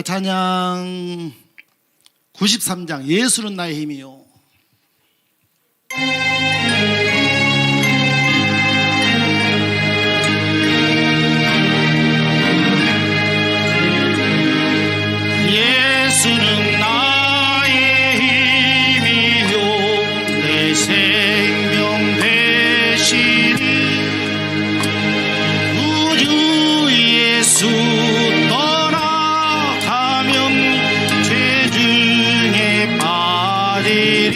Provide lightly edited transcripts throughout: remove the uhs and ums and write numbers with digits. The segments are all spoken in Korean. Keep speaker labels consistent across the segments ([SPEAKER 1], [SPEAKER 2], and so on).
[SPEAKER 1] 찬양 93장 예수는 나의 힘이요. 예수는 나의 힘이요 내 생명 되시니 구주 예수 떠나가면 죄 중에 빠지리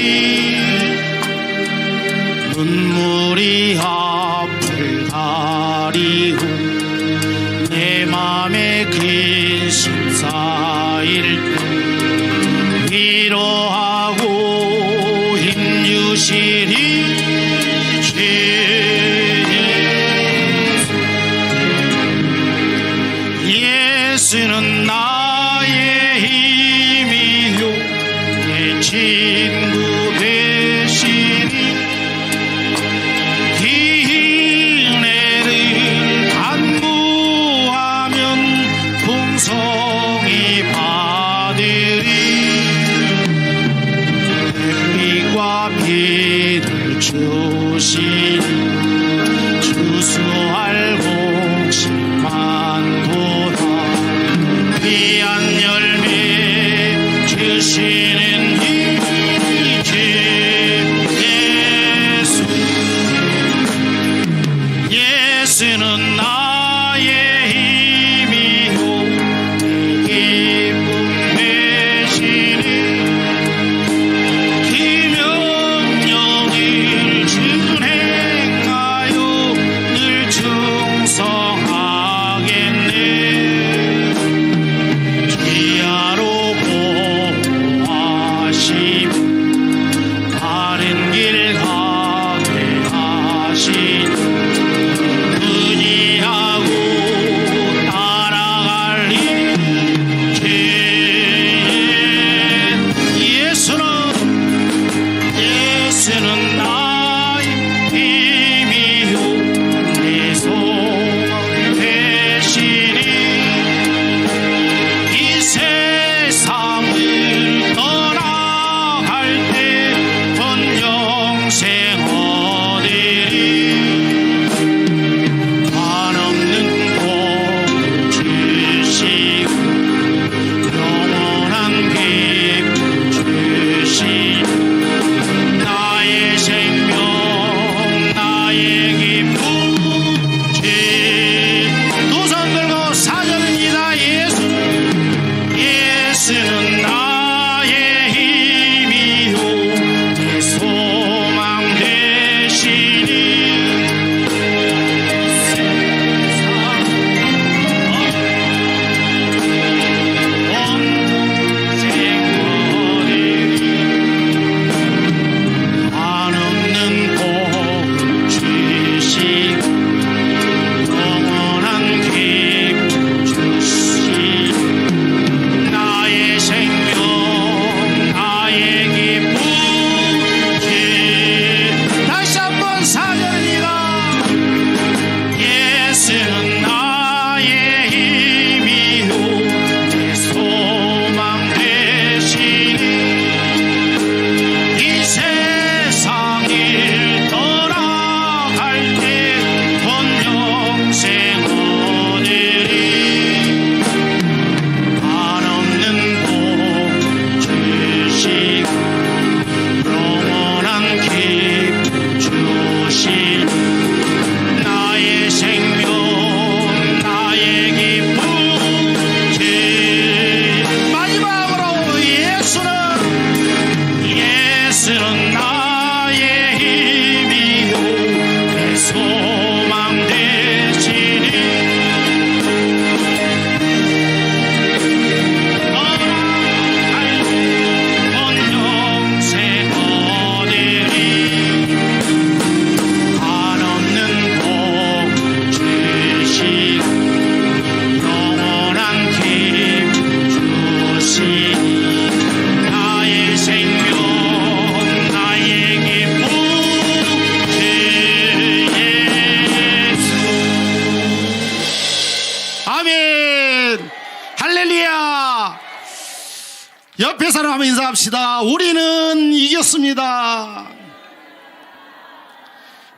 [SPEAKER 1] 옆에 사람하고 인사합시다. 우리는 이겼습니다.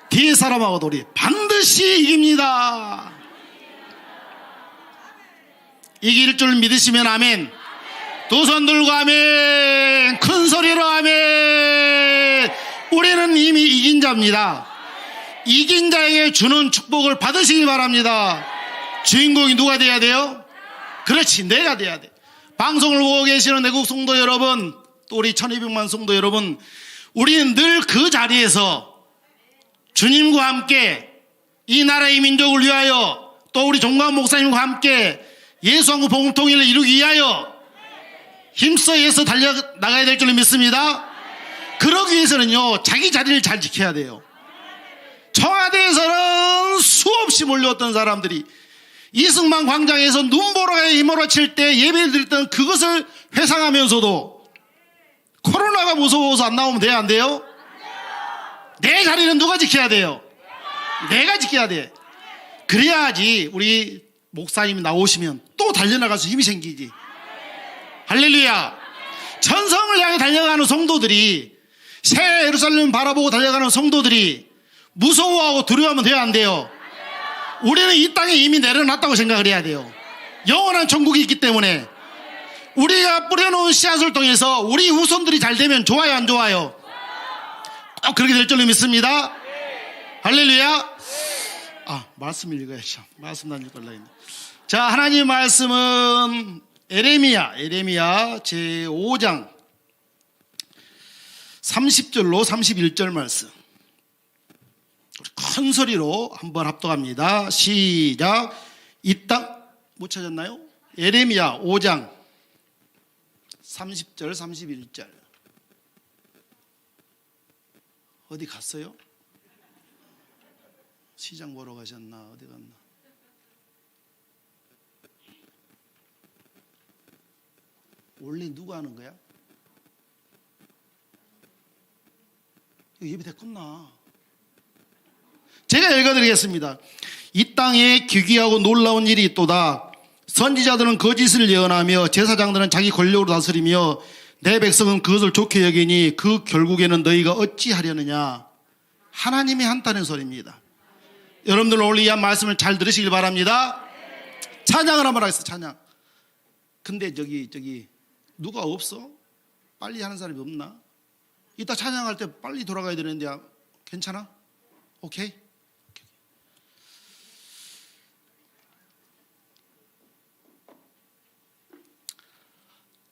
[SPEAKER 1] 뒤에 사람하고도 우리 반드시 이깁니다. 이길 줄 믿으시면 아멘. 두 손 들고 아멘. 큰 소리로 아멘. 우리는 이미 이긴 자입니다. 이긴 자에게 주는 축복을 받으시기 바랍니다. 주인공이 누가 돼야 돼요? 그렇지, 내가 돼야 돼. 방송을 보고 계시는 내국 성도 여러분, 또 우리 1200만 성도 여러분, 우리는 늘 그 자리에서 주님과 함께 이 나라의 민족을 위하여, 또 우리 종강 목사님과 함께 예수왕국 복음 통일을 이루기 위하여 힘써 애써 달려나가야 될 줄 믿습니다. 그러기 위해서는요, 자기 자리를 잘 지켜야 돼요. 청와대에서는 수없이 몰려왔던 사람들이 이승만 광장에서 눈보라에 힘몰아칠 때 예배를 드릴 때는 그것을 회상하면서도 코로나가 무서워서 안 나오면 돼요, 안 돼요? 내 자리는 누가 지켜야 돼요? 내가 지켜야 돼. 그래야지 우리 목사님이 나오시면 또 달려나가서 힘이 생기지. 할렐루야. 천성을 향해 달려가는 성도들이, 새 예루살렘을 바라보고 달려가는 성도들이 무서워하고 두려워하면 돼요, 안 돼요? 우리는 이 땅에 이미 내려놨다고 생각을 해야 돼요. 영원한 천국이 있기 때문에 우리가 뿌려놓은 씨앗을 통해서 우리 후손들이 잘 되면 좋아요, 안 좋아요? 꼭 그렇게 될 줄로 믿습니다. 할렐루야. 말씀 읽어야죠. 말씀 안 읽을라 했네. 자, 하나님 말씀은 에레미야 제5장 30절로 31절 말씀. 큰 소리로 한번 합독합니다. 시작. 이 땅, 못 찾았나요? 에레미야 5장 30절 31절. 어디 갔어요? 시장 보러 가셨나? 어디 갔나? 원래 누가 하는 거야? 이거 예배 됐구나. 제가 읽어드리겠습니다. 이 땅에 기괴하고 놀라운 일이 있도다. 선지자들은 거짓을 예언하며 제사장들은 자기 권력으로 다스리며 내 백성은 그것을 좋게 여기니 그 결국에는 너희가 어찌하려느냐. 하나님이 한다는 소리입니다. 여러분들 오늘 이 말씀을 잘 들으시길 바랍니다. 찬양을 한번 하겠습니다. 찬양. 근데 저기 누가 없어? 빨리 하는 사람이 없나? 이따 찬양할 때 빨리 돌아가야 되는데 괜찮아? 오케이?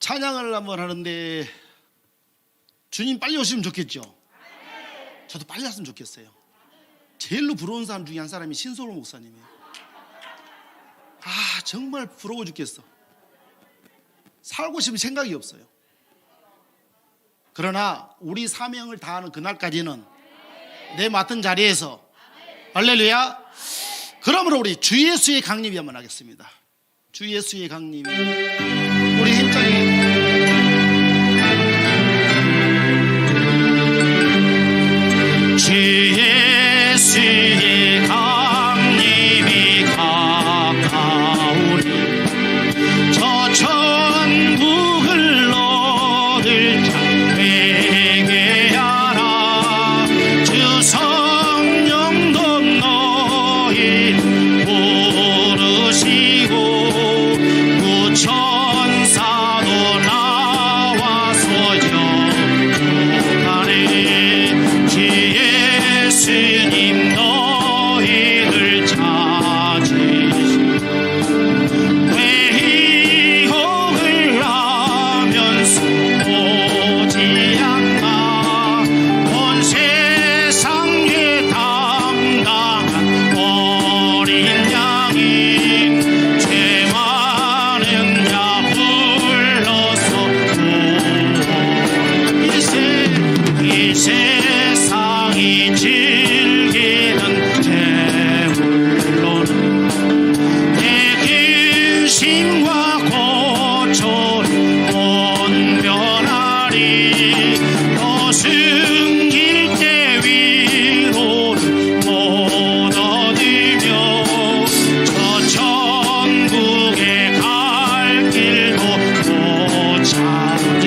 [SPEAKER 1] 찬양을 한번 하는데 주님 빨리 오시면 좋겠죠? 저도 빨리 왔으면 좋겠어요. 제일로 부러운 사람 중에 한 사람이 신소로 목사님이에요. 정말 부러워 죽겠어. 살고 싶은 생각이 없어요. 그러나 우리 사명을 다하는 그날까지는 내 맡은 자리에서, 할렐루야. 그러므로 우리 주 예수의 강림이 한번 하겠습니다. 주 예수의 강림이 우리 힘차게 주 예수의 강림이 가까우니 저 천국을 너들 회개하라. 주 성령도 너희 부르시고 구천사도 나와서 영접하네. 주 예수님 너희를 찾으시고 회의혹을 하면서 오지 않나. 온 세상에 담당한 어린 양이 죄 많은 자 불러서 구원. 이 세상이 즐기는 재물로는 내 근심과 고초를 못 면하리. 또 숨길 때 위로를 못 얻으며 저 천국에 갈 길도 못 찾으리.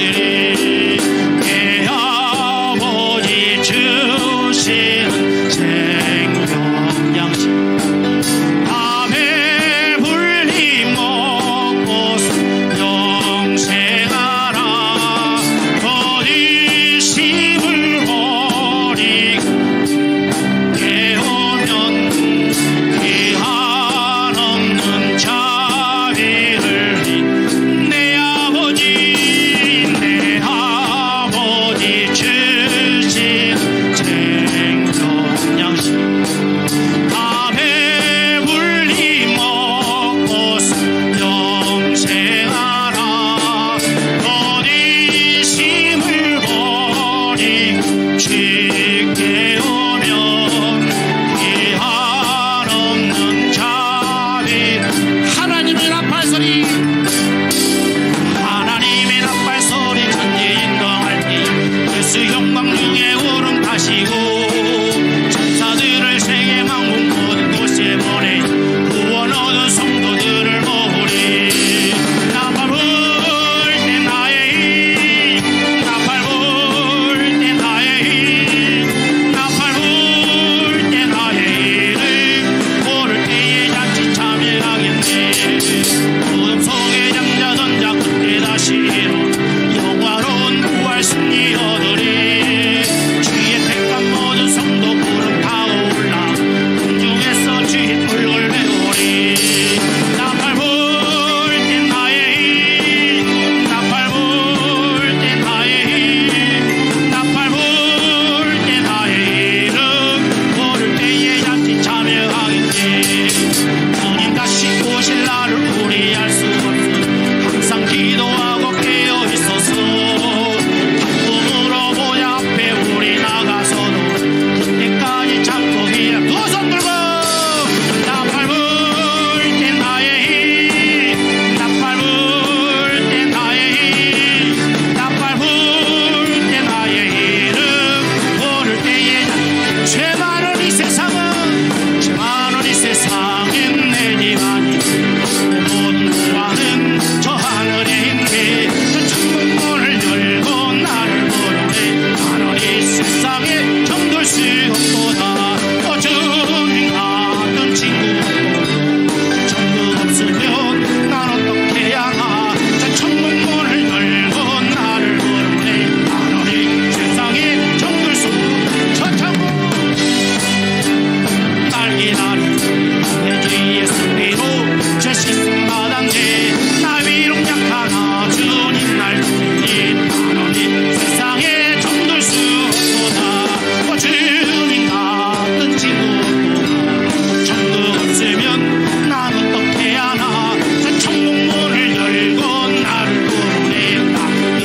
[SPEAKER 1] 날들이 많으니 세상에 정들 수 없도다. 주님 같은 친구도 정도 없으면 난 어떻게 하나. 천국문을 열고 나를 부르니까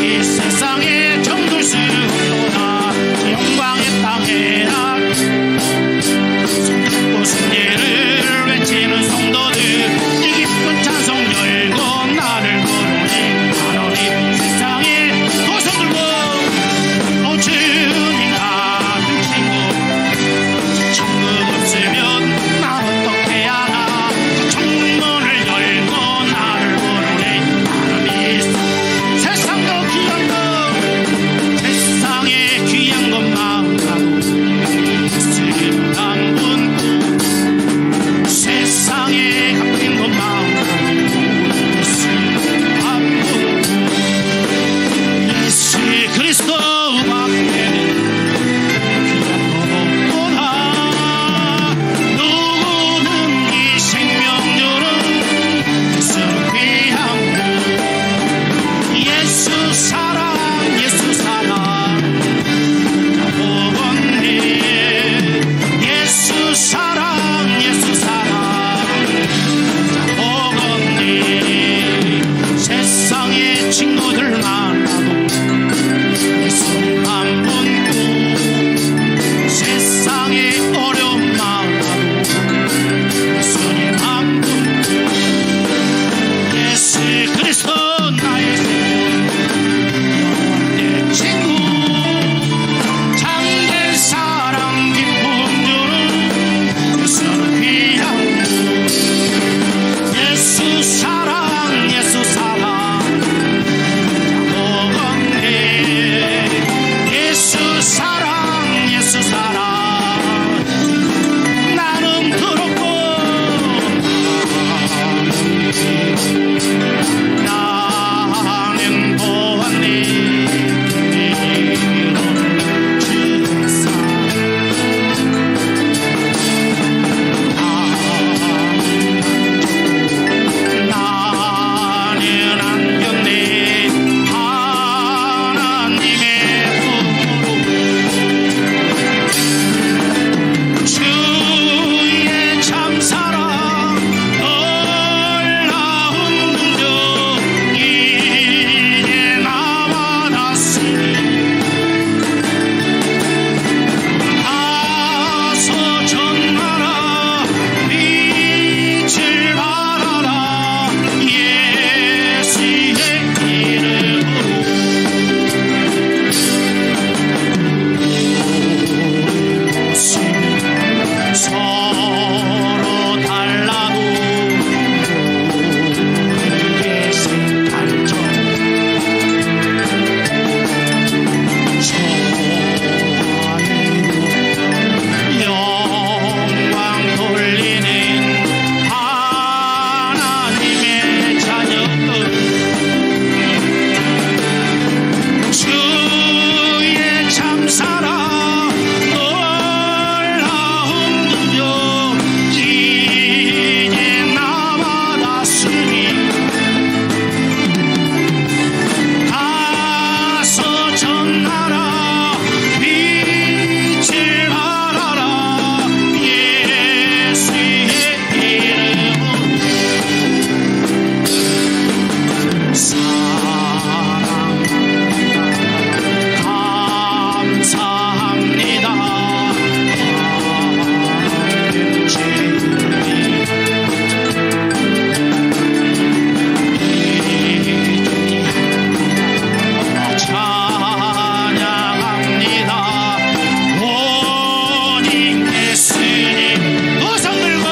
[SPEAKER 1] 이 세상에 정들 수 없도다. 영광의 땅에나 승리를 외치는 성도들 이 기쁜 찬송 열고 나를 부르니 하나님 세상에 두 손 들고 주님 같은 친구 천국 없으면 난 어떻게 하나. 천문을 열고 나를 부르니 하나님 세상도 귀한 것 세상에 귀한 것만 가고 예수님 한 분 세상에 값진 것만 예수 한 분 예수 그리스도밖에는 귀한 것 없구나. 누구는 이 생명 주는 예수 귀한 분 예수 사랑 예수 사랑 복원해 예수 사랑 예수 사랑 복원해 세상에 친구들 많아도 예수님 한 분도 세상에 어려움 많아도 예수님 한 분도 예수 그리스도 나의 생명 내 친구 참된 사랑 기쁨 주는 예수 귀한 분 예수 사랑 예수 사랑 복원해 예수 사랑 예수 사랑 나는 들었고 나는 보았네 주사 나는 안겼네 하나님의 품으로 주의 참사랑 놀라운 능력 이제 나와 닿으니 가서 전하라 빛을 발하라 예수의 이름으로 서로 달라도 우리의 색깔처럼 영광 돌리는 하나님의 자녀들 주의 참사랑 놀라운 능력 이제 나와 닿으니 가서 전하라 빛을 발하라 예수의 이름으로 사랑합니다 감사합니다 하나님 주님 찬양합니다 모든 예수님 두 손 들고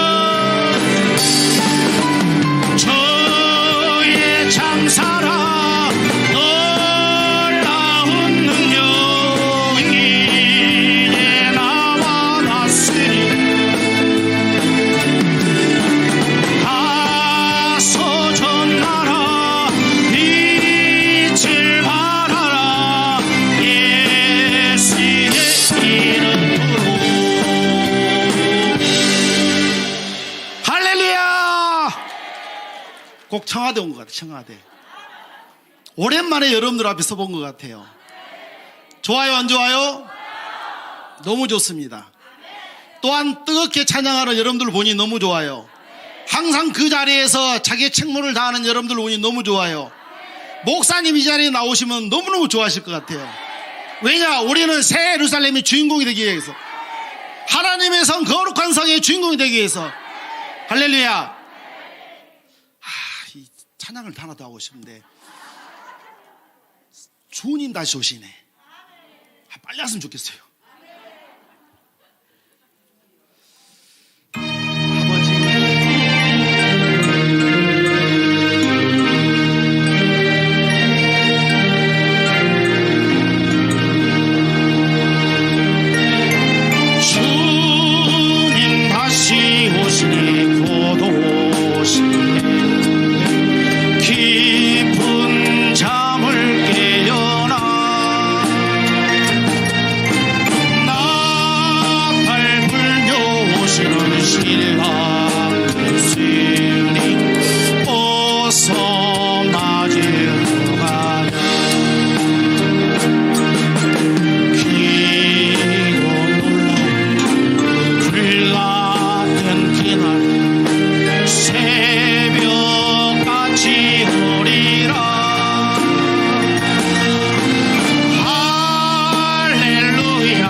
[SPEAKER 1] 주의 참사랑 놀라운 능력 이제 나와 닿으니 가서 전하라 빛을 발하라 예수의 이름으로 할렐루야. 꼭 청와대 온 것 같아. 청와대 오랜만에 여러분들 앞에 서본 것 같아요. 좋아요, 안 좋아요? 너무 좋습니다. 또한 뜨겁게 찬양하는 여러분들 보니 너무 좋아요. 항상 그 자리에서 자기의 책무를 다하는 여러분들 보니 너무 좋아요. 목사님 이 자리에 나오시면 너무너무 좋아하실 것 같아요. 왜냐? 우리는 새 예루살렘의 주인공이 되기 위해서, 하나님의 성, 거룩한 성의 주인공이 되기 위해서. 할렐루야. 이 찬양을 하나 더 하고 싶은데 주님 다시 오시네. 빨리 왔으면 좋겠어요.
[SPEAKER 2] 주님 다시 오시네. 곧 오시네. 깊은 잠을 깨어나 나팔 불며 오시는 신랑 예수님 어서 맞으러 가자. 기고 놀라운 불같은 그날 새벽같이 오리라. 할렐루야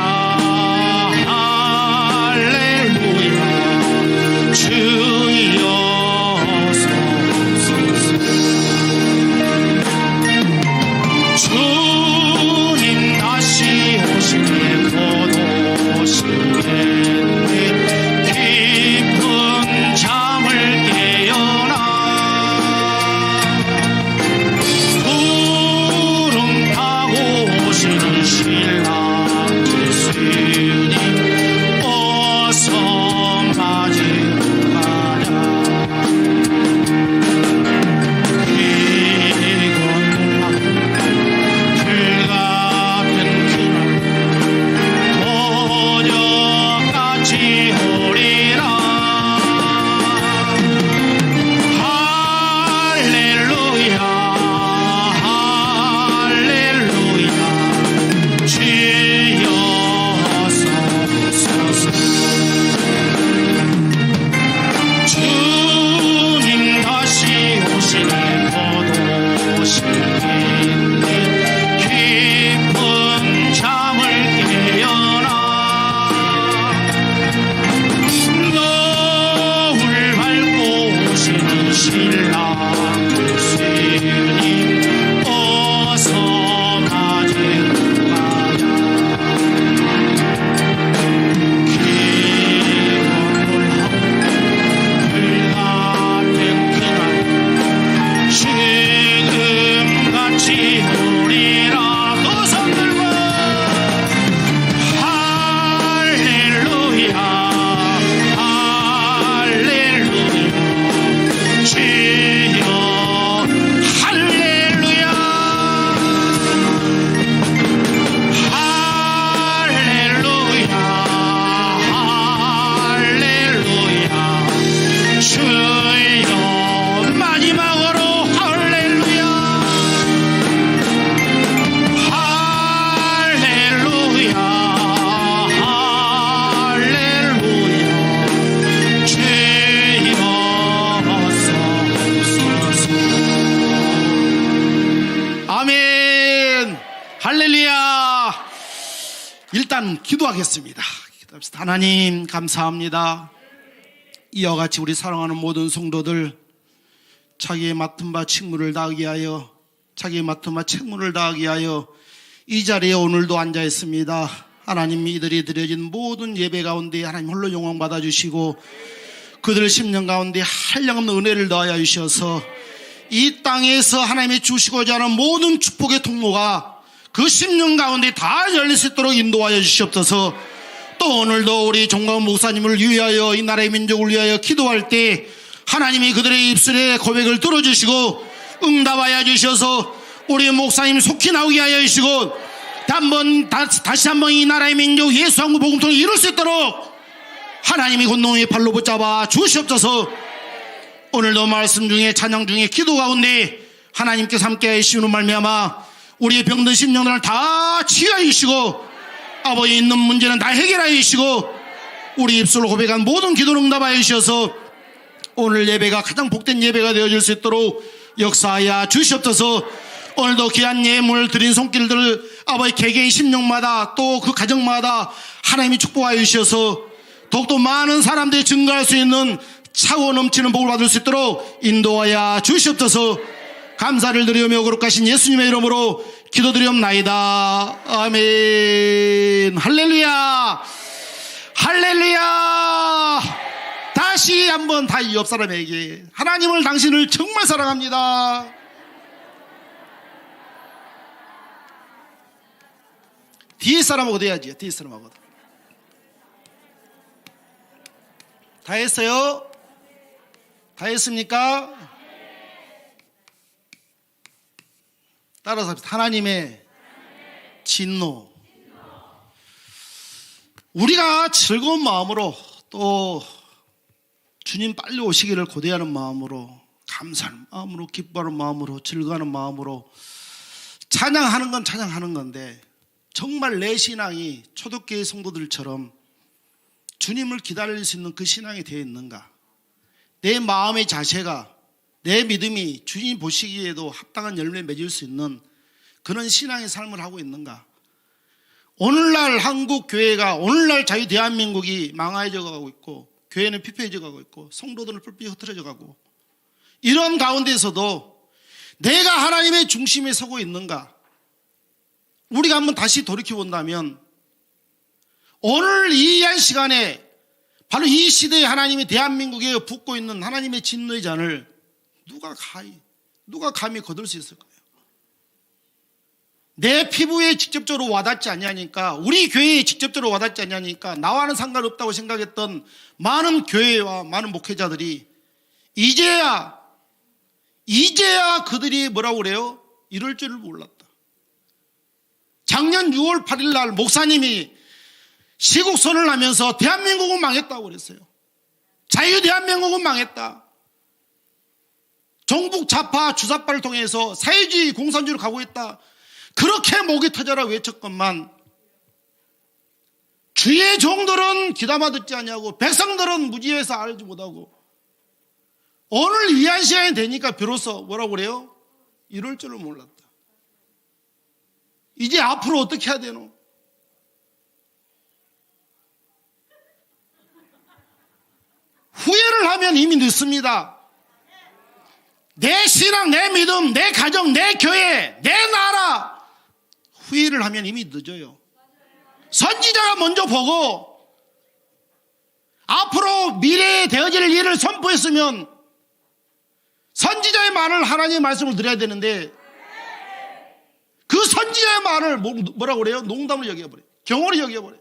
[SPEAKER 2] 할렐루야 주여 서오소서. 주님 다시 오시네. 곧 오시네. 깊은 잠을 깨어나 구름 타고 오시는 신랑 예수님 어서 맞으러 가자. 기고 놀라운 불같은 그날 저녁같이 오리라. 할렐루야 할렐루야 주여 서오소서. 주님 다시 오시네. 곧 오시네. 깊은 잠을 깨어나 노을 밟고 오시는 신랑 예수님 어서 맞으러 가자. 기고 놀라운 불같은 그날 지금같이 오리라. 두 손 들고 할렐루야 할렐루야 주여 할렐루야 할렐루야 할렐루야 주여. 마지막으로 할렐루야 할렐루야 할렐루야 주여 서오소서.
[SPEAKER 1] 아멘. 할렐루야. 일단 기도하겠습니다. 기도합시다. 하나님 감사합니다. 이와 같이 우리 사랑하는 모든 성도들 자기의 맡은 바 책무를 다하게 하여, 자기의 맡은 바 책무를 다하게 하여 이 자리에 오늘도 앉아 있습니다. 하나님, 이들이 드려진 모든 예배 가운데 하나님 홀로 영광 받아주시고 그들 심령 가운데 한량없는 은혜를 더하여 주셔서 이 땅에서 하나님이 주시고자 하는 모든 축복의 통로가 그 심령 가운데 다 열릴 수 있도록 인도하여 주시옵소서. 또 오늘도 우리 종강 목사님을 위하여 이 나라의 민족을 위하여 기도할 때 하나님이 그들의 입술의 고백을 들어주시고 응답하여 주셔서 우리 목사님 속히 나오게 하여 주시고 다시 한번 이 나라의 민족 예수 한국 복음통을 이룰 수 있도록 하나님이 권능의 발로 붙잡아 주시옵소서. 오늘도 말씀 중에 찬양 중에 기도 가운데 하나님께서 함께 하시는 말미암아 우리의 병든 심령들을 다 치유하여 주시고 아버지 있는 문제는 다 해결하여 주시고 우리 입술로 고백한 모든 기도를 응답하여 주셔서 오늘 예배가 가장 복된 예배가 되어질 수 있도록 역사하여 주시옵소서. 오늘도 귀한 예물 드린 손길들을 아버지 개개인 심령마다 또 그 가정마다 하나님이 축복하여 주셔서 더욱더 많은 사람들이 증가할 수 있는 차고 넘치는 복을 받을 수 있도록 인도하여 주시옵소서. 감사를 드리며 거룩하신 예수님의 이름으로 기도드리옵나이다. 아멘. 할렐루야. 할렐루야. 다시 한번 다 이 옆 사람에게 하나님을 당신을 정말 사랑합니다. 뒤에 사람하고도 해야지. 뒤에 사람하고도. 다 했어요? 다 했습니까? 따라서 합시다. 하나님의 진노. 우리가 즐거운 마음으로 또 주님 빨리 오시기를 고대하는 마음으로 감사하는 마음으로 기뻐하는 마음으로 즐거워하는 마음으로 찬양하는 건 찬양하는 건데 정말 내 신앙이 초대교회 성도들처럼 주님을 기다릴 수 있는 그 신앙이 되어 있는가? 내 마음의 자세가 내 믿음이 주님 보시기에도 합당한 열매 맺을 수 있는 그런 신앙의 삶을 하고 있는가? 오늘날 한국 교회가 오늘날 자유 대한민국이 망해져 가고 있고 교회는 피폐해져 가고 있고 성도들은 뿔뿔이 흩어져 가고 이런 가운데서도 내가 하나님의 중심에 서고 있는가? 우리가 한번 다시 돌이켜 본다면 오늘 이 한 시간에 바로 이 시대에 하나님이 대한민국에 붓고 있는 하나님의 진노의 잔을 누가 감히 거둘 수 있을까요? 내 피부에 직접적으로 와닿지 않냐니까 우리 교회에 직접적으로 와닿지 않냐니까 나와는 상관없다고 생각했던 많은 교회와 많은 목회자들이 이제야 그들이 뭐라고 그래요? 이럴 줄을 몰랐다. 작년 6월 8일 날 목사님이 시국선언을 하면서 대한민국은 망했다고 그랬어요. 자유 대한민국은 망했다. 종북 좌파 주사파를 통해서 사회주의 공산주의로 가고 있다. 그렇게 목이 터져라 외쳤건만 주의 종들은 귀담아 듣지 않냐고 백성들은 무지해서 알지 못하고 오늘 위한 시간이 되니까 비로소 뭐라고 그래요? 이럴 줄을 몰랐다. 이제 앞으로 어떻게 해야 되노? 후회를 하면 이미 늦습니다. 내 신앙, 내 믿음, 내 가정, 내 교회, 내 나라 후회를 하면 이미 늦어요. 선지자가 먼저 보고 앞으로 미래에 되어질 일을 선포했으면 선지자의 말을 하나님의 말씀을 드려야 되는데 그 선지자의 말을 뭐라고 그래요? 농담을 여겨버려요. 경호를 여겨버려요.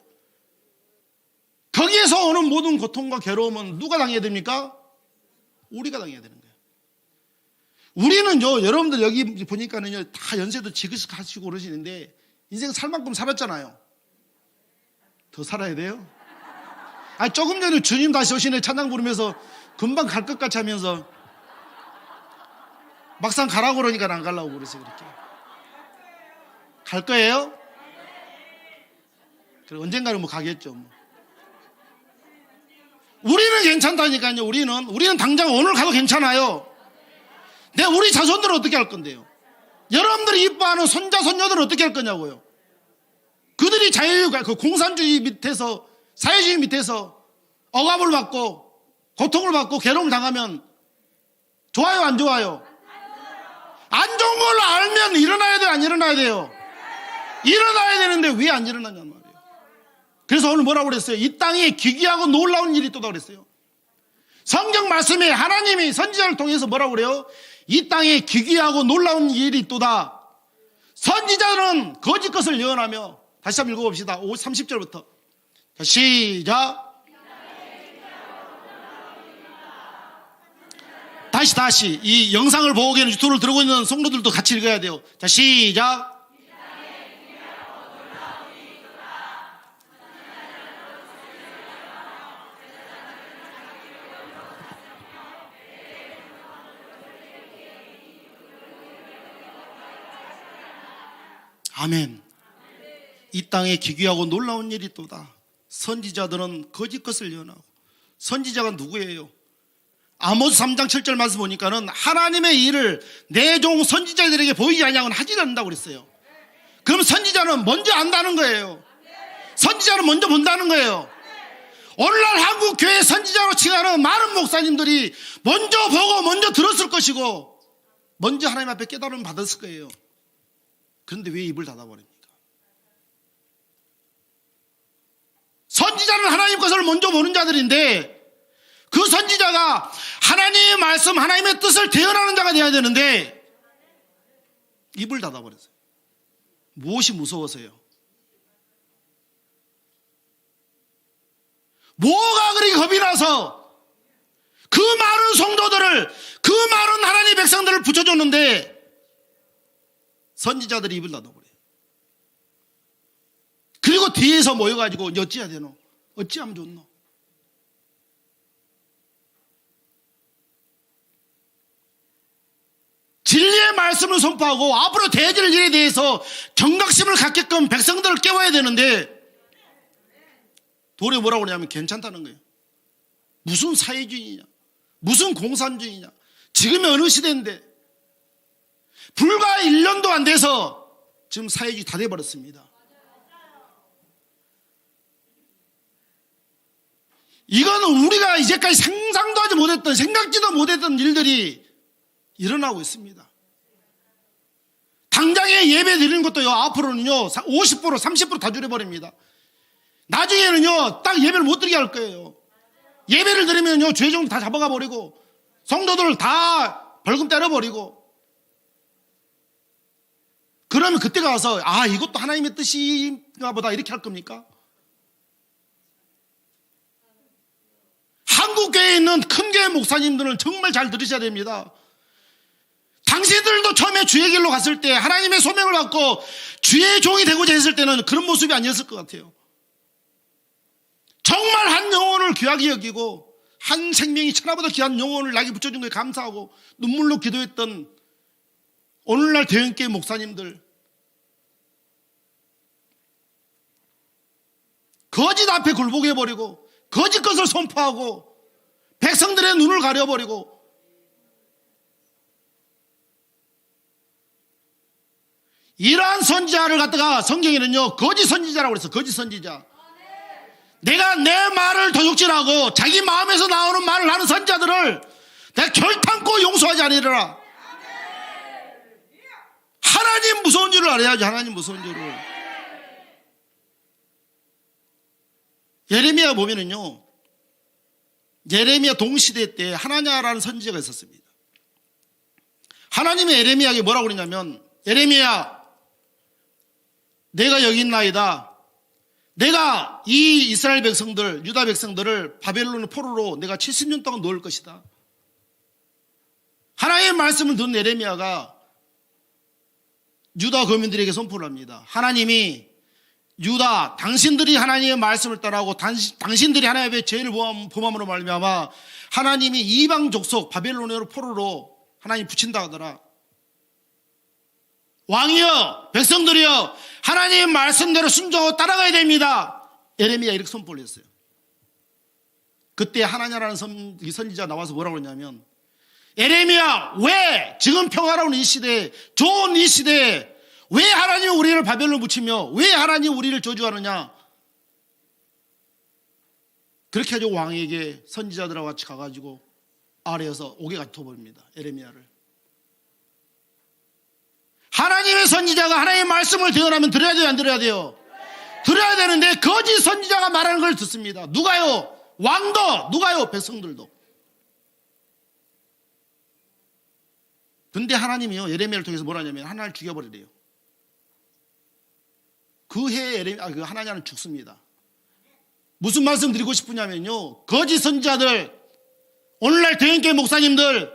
[SPEAKER 1] 거기에서 오는 모든 고통과 괴로움은 누가 당해야 됩니까? 우리가 당해야 되는 거예요. 우리는요, 여러분들 여기 보니까는요, 다 연세도 지긋하시고 그러시는데 인생 살 만큼 살았잖아요. 더 살아야 돼요? 아니, 조금 전에 주님 다시 오시네 찬양 부르면서 금방 갈 것 같이 하면서 막상 가라고 그러니까 안 가려고 그래서 그렇게. 갈 거예요? 그래, 언젠가는 뭐 가겠죠. 뭐. 우리는 괜찮다니까요. 우리는 당장 오늘 가도 괜찮아요. 근데 우리 자손들은 어떻게 할 건데요? 여러분들이 이뻐하는 손자, 손녀들은 어떻게 할 거냐고요? 그들이 그 공산주의 밑에서, 사회주의 밑에서 억압을 받고, 고통을 받고, 괴로움을 당하면 좋아요, 안 좋아요? 안 좋은 걸 알면 일어나야 돼요, 안 일어나야 돼요? 일어나야 되는데 왜 안 일어나냐는 말이에요. 그래서 오늘 뭐라고 그랬어요? 이 땅에 기괴하고 놀라운 일이 있다고 그랬어요. 성경 말씀에 하나님이 선지자를 통해서 뭐라고 그래요? 이 땅에 기괴하고 놀라운 일이 있도다. 선지자는 거짓 것을 예언하며 다시 한번 읽어봅시다. 30절부터 자, 시작. 다시 이 영상을 보고 계는 유튜브를 들고 있는 성도들도 같이 읽어야 돼요. 자, 시작. 아멘. 이 땅에 기괴하고 놀라운 일이 또다. 선지자들은 거짓 것을 예언하고. 선지자가 누구예요? 아모스 3장 7절 말씀 보니까는 하나님의 일을 내 종 선지자들에게 보이지 아니하고는 하지 않는다고 그랬어요. 그럼 선지자는 먼저 안다는 거예요. 선지자는 먼저 본다는 거예요. 오늘날 한국 교회 선지자로 칭하는 많은 목사님들이 먼저 보고 먼저 들었을 것이고 먼저 하나님 앞에 깨달음을 받았을 거예요. 그런데 왜 입을 닫아버립니까? 선지자는 하나님 것을 먼저 보는 자들인데 그 선지자가 하나님의 말씀, 하나님의 뜻을 대언하는 자가 되어야 되는데 입을 닫아버렸어요. 무엇이 무서워서요? 뭐가 그리 겁이 나서 그 많은 성도들을, 그 많은 하나님의 백성들을 붙여줬는데 선지자들이 입을 닫아버려요. 그리고 뒤에서 모여가지고 어찌해야 되노? 어찌하면 좋노? 진리의 말씀을 선포하고 앞으로 대질 일에 대해서 경각심을 갖게끔 백성들을 깨워야 되는데 도리어 뭐라고 그러냐면 괜찮다는 거예요. 무슨 사회주의냐, 무슨 공산주의냐. 지금이 어느 시대인데 불과 1년도 안 돼서 지금 사회주의 다 돼버렸습니다. 이거는 우리가 이제까지 상상도 하지 못했던, 생각지도 못했던 일들이 일어나고 있습니다. 당장에 예배 드리는 것도요, 앞으로는요 50% 30% 다 줄여버립니다. 나중에는요 딱 예배를 못 드리게 할 거예요. 예배를 드리면요 죄종 다 잡아가 버리고 성도들 다 벌금 때려버리고, 그러면 그때 가서 아 이것도 하나님의 뜻인가 보다 이렇게 할 겁니까? 한국교회에 있는 큰 교회 목사님들은 정말 잘 들으셔야 됩니다. 당신들도 처음에 주의 길로 갔을 때 하나님의 소명을 받고 주의 종이 되고자 했을 때는 그런 모습이 아니었을 것 같아요. 정말 한 영혼을 귀하게 여기고 한 생명이 천하보다 귀한 영혼을 나에게 붙여준 것에 감사하고 눈물로 기도했던 오늘날 대형교회 목사님들, 거짓 앞에 굴복해버리고 거짓 것을 선포하고 백성들의 눈을 가려버리고, 이러한 선지자를 갖다가 성경에는요 거짓 선지자라고 그랬어. 거짓 선지자. 내가 내 말을 도둑질하고 자기 마음에서 나오는 말을 하는 선지자들을 내가 결탄코 용서하지 않으리라. 하나님 무서운 줄을 알아야지. 하나님 무서운 줄을. 예레미야 보면은요, 예레미야 동시대 때 하나냐라는 선지자가 있었습니다. 하나님의 예레미야에게 뭐라고 그러냐면, 예레미야 내가 여기 있나이다. 내가 이 이스라엘 백성들, 유다 백성들을 바벨론 포로로 내가 70년 동안 놓을 것이다. 하나님의 말씀을 듣는 예레미야가 유다 거민들에게 선포를 합니다. 하나님이 유다, 당신들이 하나님의 말씀을 따라하고 당신들이 하나님의 죄를 범함으로 말미암아 하나님이 이방 족속 바벨론으로 포로로 하나님 붙인다 하더라. 왕이여, 백성들이여, 하나님의 말씀대로 순종하고 따라가야 됩니다. 예레미야 이렇게 선포를 했어요. 그때 하나냐라는 선지자 나와서 뭐라고 그러냐면, 예레미야 왜 지금 평화로운 이 시대에, 좋은 이 시대에 왜 하나님이 우리를 바벨론 붙이며 왜 하나님이 우리를 저주하느냐. 그렇게 해서 왕에게 선지자들하고 같이 가가지고 아래에서 옥에 둬버립니다. 예레미야를. 하나님의 선지자가 하나님의 말씀을 대언하면 들어야 돼요, 안 들어야 돼요? 들어야 되는데 거짓 선지자가 말하는 걸 듣습니다. 누가요? 왕도, 누가요? 백성들도. 근데 하나님이요 예레미야를 통해서 뭐라냐면 하나를 죽여버리래요. 그 해에 그 하나냐는 죽습니다. 무슨 말씀 드리고 싶으냐면요, 거짓 선지자들, 오늘날 대형교회 목사님들,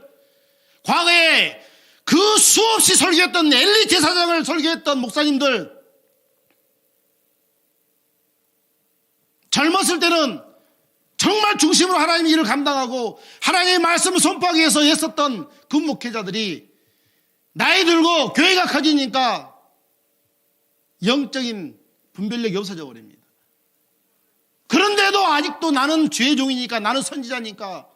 [SPEAKER 1] 과거에 그 수없이 설교했던 엘리트 사상을 설교했던 목사님들, 젊었을 때는 정말 중심으로 하나님의 일을 감당하고 하나님의 말씀을 선포하기 위해서 했었던 그 목회자들이 나이 들고 교회가 커지니까 영적인 분별력이 없어져 버립니다. 그런데도 아직도 나는 죄의 종이니까, 나는 선지자니까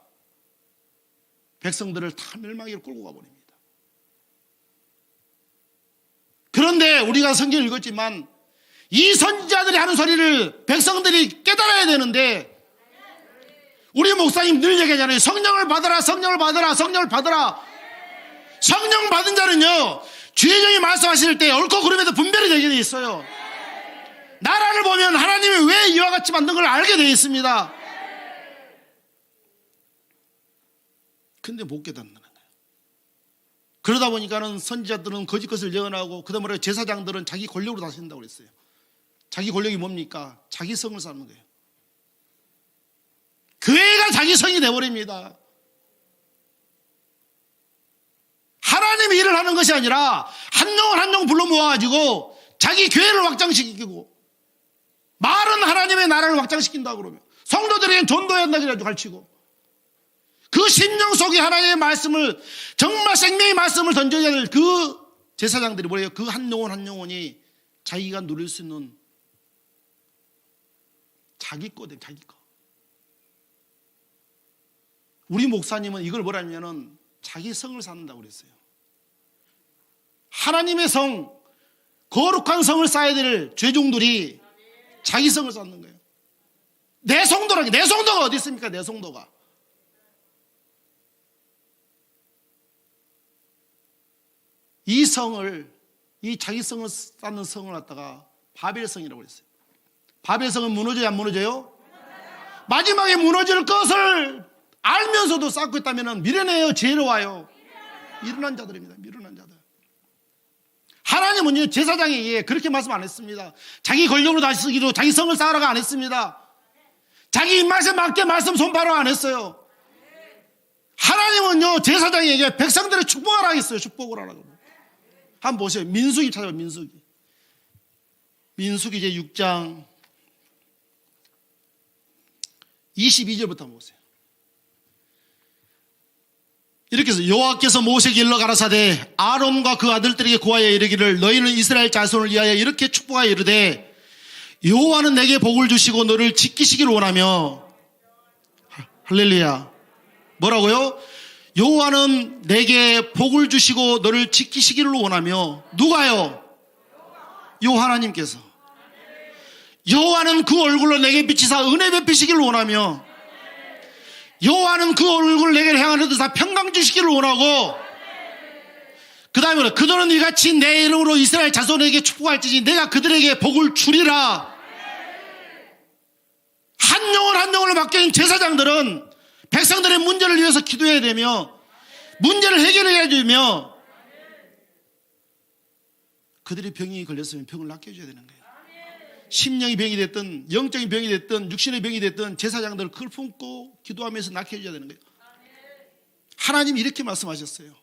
[SPEAKER 1] 백성들을 다 멸망으로 끌고 가버립니다. 그런데 우리가 성경을 읽었지만 이 선지자들이 하는 소리를 백성들이 깨달아야 되는데, 우리 목사님 늘 얘기하잖아요. 성령을 받아라, 성령을 받아라, 성령을 받아라. 성령 받은 자는요, 주의 종이 말씀하실 때 옳고 그름에도 분별이 되게 돼 있어요. 나라를 보면 하나님이 왜 이와 같이 만든 걸 알게 되어 있습니다. 근데 못 깨닫는 거예요. 그러다 보니까는 선지자들은 거짓 것을 예언하고, 그 다음에 제사장들은 자기 권력으로 다스린다고 그랬어요. 자기 권력이 뭡니까? 자기 성을 쌓는 거예요. 교회가 자기 성이 되어버립니다. 하나님이 일을 하는 것이 아니라 한 영혼 한 영혼 불러 모아가지고 자기 교회를 확장시키고, 말은 하나님의 나라를 확장시킨다고 그러면 성도들에겐 전도해야 한다고 가르치고, 그 심령 속에 하나님의 말씀을, 정말 생명의 말씀을 던져야 될 그 제사장들이 뭐래요? 그 한 영혼 한 영혼이 자기가 누릴 수 있는 자기 거든, 자기 거. 우리 목사님은 이걸 뭐라냐면은 자기 성을 쌓는다고 그랬어요. 하나님의 성, 거룩한 성을 쌓아야 될 죄종들이 자기 성을 쌓는 거예요. 내 성도라니, 내 성도가 어디 있습니까? 내 성도가. 이 성을, 이 자기 성을 쌓는 성을 갖다가 바벨성이라고 그랬어요. 바벨성은 무너져요, 안 무너져요? 마지막에 무너질 것을 알면서도 쌓고 있다면 미련해요, 지혜로워요? 미련한 자들입니다. 미련한 자들. 하나님은요, 제사장에게 그렇게 말씀 안 했습니다. 자기 권력으로 다스리기로 자기 성을 쌓으라고 안 했습니다. 자기 입맛에 맞게 말씀 손바로 안 했어요. 하나님은요, 제사장에게 백성들을 축복하라고 했어요. 축복을 하라고. 한번 보세요. 민수기 찾아봐요. 민수기. 민수기 제 6장 22절부터 한번 보세요. 이렇게 해서 여호와께서 모세에게 일러 가라사대 아론과 그 아들들에게 고하여 이르기를, 너희는 이스라엘 자손을 위하여 이렇게 축복하여 이르되, 여호와는 내게 복을 주시고 너를 지키시기를 원하며, 할렐루야. 뭐라고요? 여호와는 내게 복을 주시고 너를 지키시기를 원하며. 누가요? 여호와 하나님께서. 여호와는 그 얼굴로 내게 비치사 은혜 베푸시기를 원하며, 여호와는 그 얼굴을 내게 향하는 듯 평강 주시기를 원하고, 그 다음에 그들은 이같이 내 이름으로 이스라엘 자손에게 축복할지니 내가 그들에게 복을 주리라. 한 영혼 한 영혼을 맡겨진 제사장들은 백성들의 문제를 위해서 기도해야 되며, 문제를 해결해야 되며, 그들이 병이 걸렸으면 병을 낫게 해줘야 되는 거예요. 심령이 병이 됐든 영적인 병이 됐든 육신의 병이 됐든 제사장들 그걸 품고 기도하면서 낫게 해줘야 되는 거예요. 하나님이 이렇게 말씀하셨어요.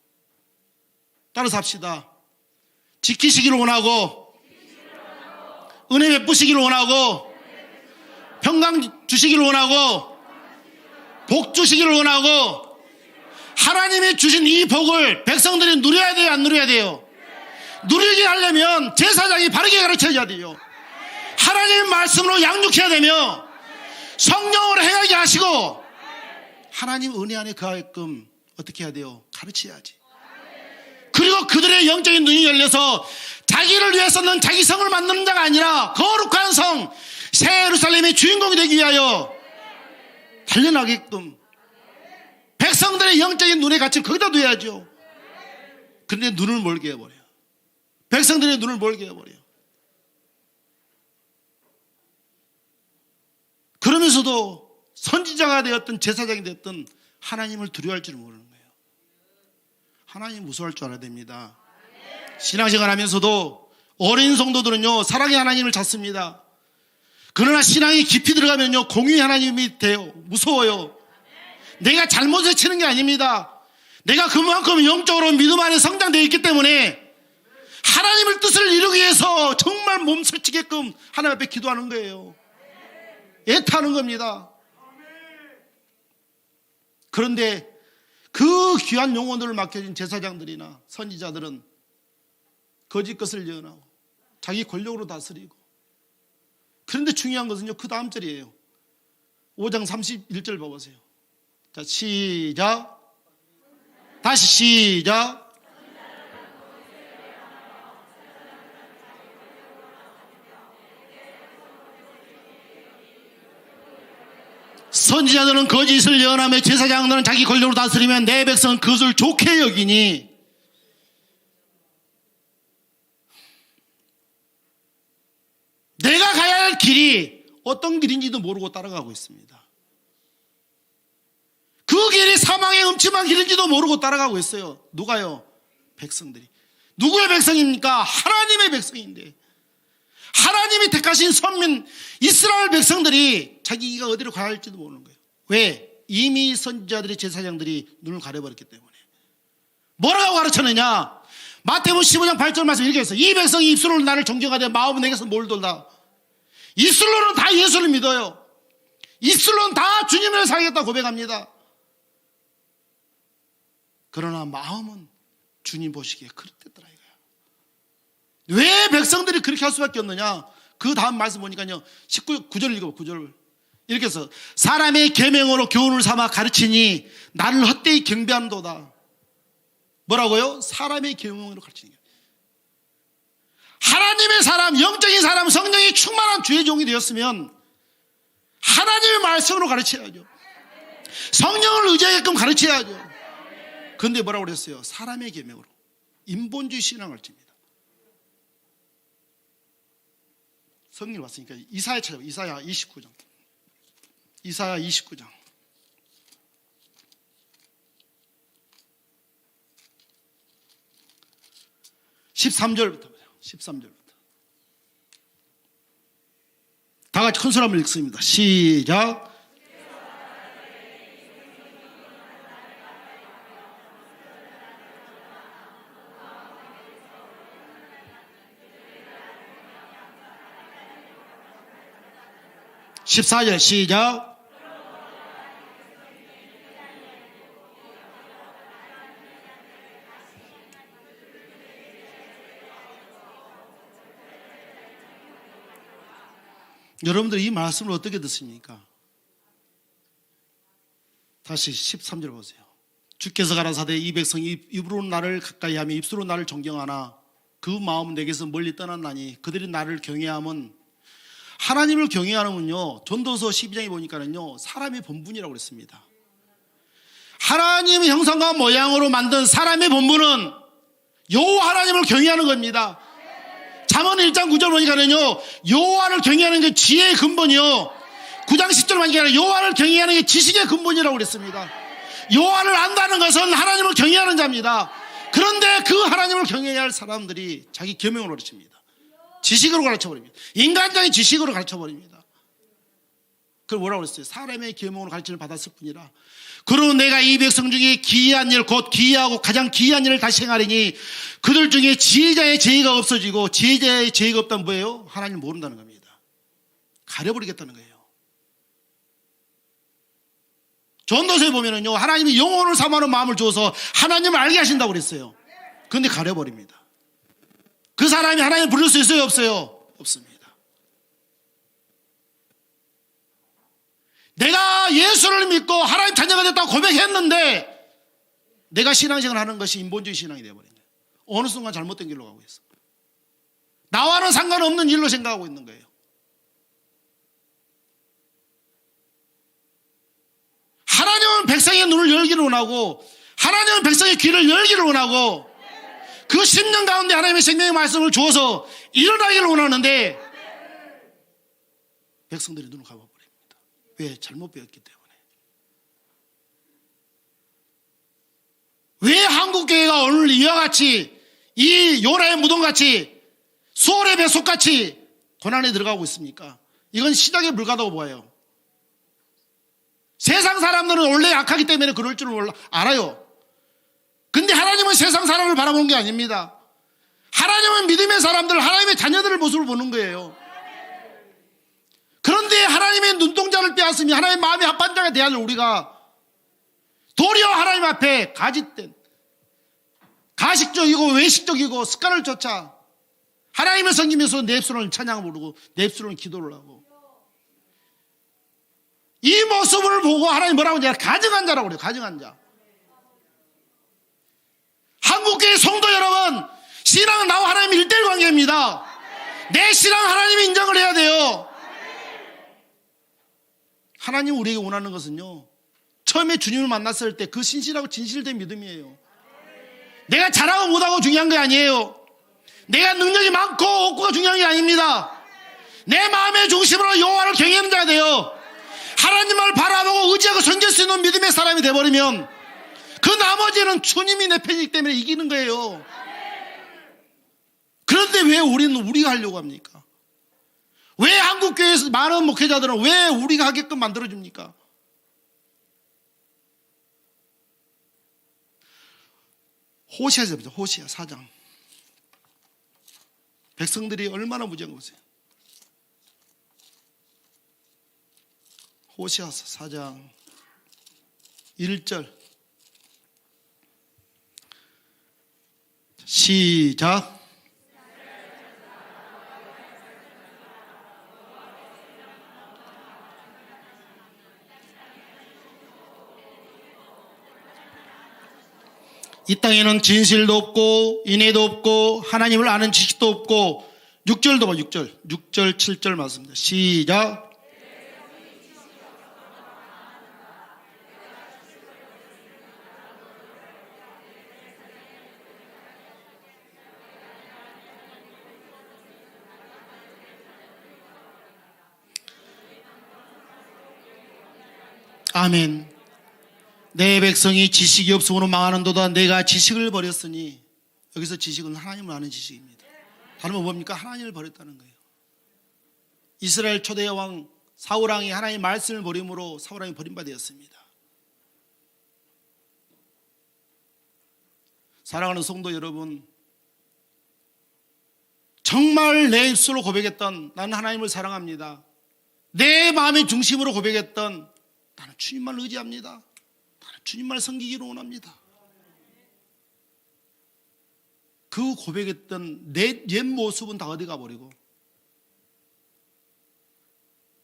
[SPEAKER 1] 따라서 합시다. 지키시기를 원하고, 은혜 베푸시기를 원하고, 평강 주시기를 원하고, 복 주시기를 원하고, 하나님이 주신 이 복을 백성들이 누려야 돼요, 안 누려야 돼요? 누리게 하려면 제사장이 바르게 가르쳐야 돼요. 하나님의 말씀으로 양육해야 되며, 성령으로 행하게 하시고, 하나님 은혜 안에 거하게끔 어떻게 해야 돼요? 가르쳐야지. 그리고 그들의 영적인 눈이 열려서 자기를 위해서는 자기 성을 만드는 자가 아니라 거룩한 성, 새 예루살렘의 주인공이 되기 위하여 달려나게끔 백성들의 영적인 눈의 가치를 거기다 둬야죠. 그런데 눈을 멀게 해버려요. 백성들의 눈을 멀게 해버려요. 그러면서도 선지자가 되었든 제사장이 되었든 하나님을 두려워할 줄을 모르는 거예요. 하나님 무서워할 줄 알아야 됩니다. 신앙생활 하면서도 어린 성도들은요, 사랑의 하나님을 찾습니다. 그러나 신앙이 깊이 들어가면요, 공의의 하나님이 돼요. 무서워요. 내가 잘못을 치는 게 아닙니다. 내가 그만큼 영적으로 믿음 안에 성장되어 있기 때문에 하나님의 뜻을 이루기 위해서 정말 몸서치게끔 하나님 앞에 기도하는 거예요. 애타는 겁니다. 그런데 그 귀한 영혼들을 맡겨진 제사장들이나 선지자들은 거짓 것을 예언하고 자기 권력으로 다스리고. 그런데 중요한 것은요, 그 다음 절이에요. 5장 31절 봐보세요. 자, 시작. 다시 시작. 선지자들은 거짓을 예언하며 제사장들은 자기 권력으로 다스리면 내 백성은 그것을 좋게 여기니. 내가 가야 할 길이 어떤 길인지도 모르고 따라가고 있습니다. 그 길이 사망의 음침한 길인지도 모르고 따라가고 있어요. 누가요? 백성들이. 누구의 백성입니까? 하나님의 백성인데, 하나님이 택하신 선민 이스라엘 백성들이 자기가 어디로 가야 할지도 모르는 거예요. 왜? 이미 선지자들이, 제사장들이 눈을 가려버렸기 때문에. 뭐라고 가르쳤느냐? 마태복음 15장 8절 말씀 이렇게 했어요. 이 백성이 입술로 나를 존경하되 마음은 내게서 몰돌다. 입술로는 다 예수를 믿어요. 입술로는 다 주님을 사랑했다 고백합니다. 그러나 마음은 주님 보시기에 그릇됐더라 이거야. 왜 백성들이 그렇게 할 수밖에 없느냐? 그 다음 말씀 보니까요, 9절 읽어봐. 9절 이렇게 해서 사람의 계명으로 교훈을 삼아 가르치니 나를 헛되이 경배하는도다. 뭐라고요? 사람의 계명으로 가르치는 거예요. 하나님의 사람, 영적인 사람, 성령이 충만한 주의 종이 되었으면 하나님의 말씀으로 가르쳐야죠. 성령을 의지하게끔 가르쳐야죠. 그런데 뭐라고 그랬어요? 사람의 계명으로, 인본주의 신앙을 가르칩니다. 성경이 왔으니까 이사야 찾아봐. 이사야 29장. 이사야 29장. 13절부터 보세요. 13절부터. 다 같이 큰 소리 한번 읽습니다. 시작. (14절) 시작. 여러분들 이 말씀을 어떻게 듣습니까? 다시 13절 보세요. 주께서 가라사대 이 백성이 입으로 나를 가까이 하며 입술로 나를 존경하나 그 마음은 내게서 멀리 떠났나니 그들이 나를 경외함은, 하나님을 경외하는군요. 전도서 12장에 보니까는요, 사람의 본분이라고 그랬습니다. 하나님의 형상과 모양으로 만든 사람의 본분은 여호와 하나님을 경외하는 겁니다. 잠언 1장 9절 보니까는요, 여호와를 경외하는 게 지혜의 근본이요, 9장 10절 보니까 여호와를 경외하는 게 지식의 근본이라고 그랬습니다. 여호와를 안다는 것은 하나님을 경외하는 자입니다. 그런데 그 하나님을 경외해야 할 사람들이 자기 계명으로 가르칩니다. 지식으로 가르쳐버립니다. 인간적인 지식으로 가르쳐버립니다. 그걸 뭐라고 그랬어요? 사람의 계명으로 가르침을 받았을 뿐이라. 그러고 내가 이 백성 중에 기이한 일, 곧 기이하고 가장 기이한 일을 다시 행하리니 그들 중에 지혜자의 지혜가 없어지고, 지혜자의 지혜가 없다면 뭐예요? 하나님 모른다는 겁니다. 가려버리겠다는 거예요. 전도서에 보면은요, 하나님이 영혼을 삼아하는 마음을 주어서 하나님을 알게 하신다고 그랬어요. 그런데 가려버립니다. 그 사람이 하나님 부를 수 있어요? 없어요? 없습니다. 내가 예수를 믿고 하나님 자녀가 됐다고 고백했는데 내가 신앙생활을 하는 것이 인본주의 신앙이 되어버린 거예요. 어느 순간 잘못된 길로 가고 있어. 나와는 상관없는 일로 생각하고 있는 거예요. 하나님은 백성의 눈을 열기를 원하고, 하나님은 백성의 귀를 열기를 원하고, 그 10년 가운데 하나님의 생명의 말씀을 주어서 일어나기를 원하는데 백성들이 눈을 감아버립니다. 왜? 잘못 배웠기 때문에. 왜 한국교회가 오늘 이와 같이, 이 요라의 무덤같이, 수월의 배속같이 고난에 들어가고 있습니까? 이건 시작에 불과하다고 보아요. 세상 사람들은 원래 약하기 때문에 그럴 줄 알아요. 근데 하나님은 세상 사람을 바라보는 게 아닙니다. 하나님은 믿음의 사람들, 하나님의 자녀들을 모습을 보는 거예요. 그런데 하나님의 눈동자를 빼앗으며 하나님의 마음이 합한 자가 돼야 할 우리가 도리어 하나님 앞에 가짓된 가식적이고 외식적이고 습관을 쫓아 하나님을 섬기면서 내 입술로는 찬양을 부르고 내 입술로는 기도를 하고, 이 모습을 보고 하나님 뭐라고 하냐? 가증한 자라고 그래요. 가증한 자. 한국교회 성도 여러분, 신앙은 나와 하나님 1대1 관계입니다. 내 신앙 하나님이 인정을 해야 돼요. 하나님 우리에게 원하는 것은요, 처음에 주님을 만났을 때 그 신실하고 진실된 믿음이에요. 내가 잘하고 못하고 중요한 게 아니에요. 내가 능력이 많고 없고가 중요한 게 아닙니다. 내 마음의 중심으로 여호와를 경외하는 자가 돼요. 하나님을 바라보고 의지하고 섬길 수 있는 믿음의 사람이 돼버리면 그 나머지는 주님이 내 편이기 때문에 이기는 거예요. 그런데 왜 우리는 우리가 하려고 합니까? 왜 한국교회에서 많은 목회자들은 왜 우리가 하게끔 만들어줍니까? 호시아서 보죠. 호시아 4장. 백성들이 얼마나 무지한 거 보세요. 호시아서 4장 1절 시작. 이 땅에는 진실도 없고 인애도 없고 하나님을 아는 지식도 없고, 6절도 봐. 6절 7절 말씀입니다. 시작. 아멘. 내 백성이 지식이 없음으로 망하는도다. 내가 지식을 버렸으니, 여기서 지식은 하나님을 아는 지식입니다. 다른 건 뭡니까? 하나님을 버렸다는 거예요. 이스라엘 초대 왕 사울왕이 하나님의 말씀을 버림으로 사울왕이 버림받았습니다. 사랑하는 성도 여러분, 정말 내 입술로 고백했던 나는 하나님을 사랑합니다, 내 마음의 중심으로 고백했던 나는 주님만 의지합니다, 주님만 섬기기를 원합니다, 그 고백했던 내 옛 모습은 다 어디 가버리고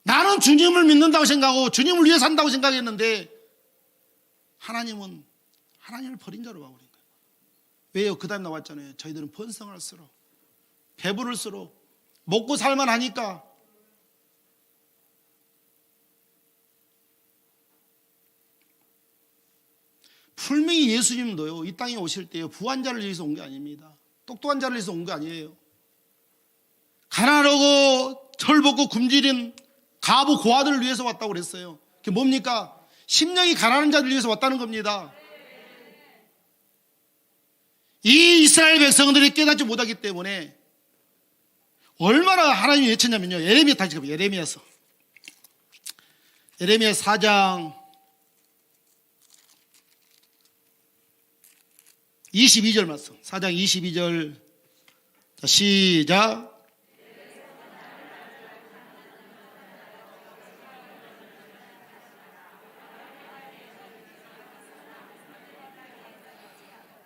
[SPEAKER 1] 나는 주님을 믿는다고 생각하고 주님을 위해 산다고 생각했는데 하나님은 하나님을 버린 자로 봐버린 거예요. 왜요? 그 다음 나왔잖아요. 저희들은 번성할수록 배부를수록 먹고 살만 하니까 분명히 예수님도요, 이 땅에 오실 때요, 부한 자를 위해서 온 게 아닙니다. 똑똑한 자를 위해서 온 게 아니에요. 가난하고 철벗고 굶주린 가부 고아들을 위해서 왔다고 그랬어요. 그게 뭡니까? 심령이 가난한 자들 위해서 왔다는 겁니다. 이 이스라엘 백성들이 깨닫지 못하기 때문에 얼마나 하나님이 외쳤냐면요, 예레미야 다시 가보세요. 예레미야 4장 22절 말씀. 4장 22절. 자, 시작.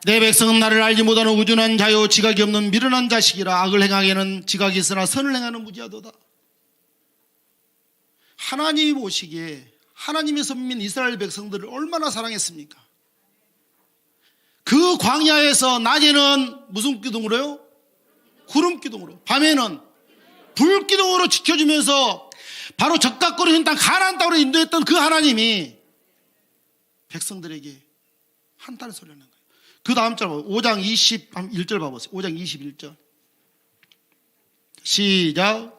[SPEAKER 1] 내 백성은 나를 알지 못하는 우둔한 자요 지각이 없는 미련한 자식이라. 악을 행하기에는 지각이 있으나 선을 행하는 무지하도다. 하나님이 보시기에 하나님의 선민 이스라엘 백성들을 얼마나 사랑했습니까? 그 광야에서 낮에는 무슨 기둥으로요? 구름 기둥으로, 밤에는 불 기둥으로 지켜주면서 바로 적각거리는 땅 가나안 땅으로 인도했던 그 하나님이 백성들에게 한탄을 소리하는 거예요. 그 다음 절 5장 21절 봐보세요. 5장 21절 시작.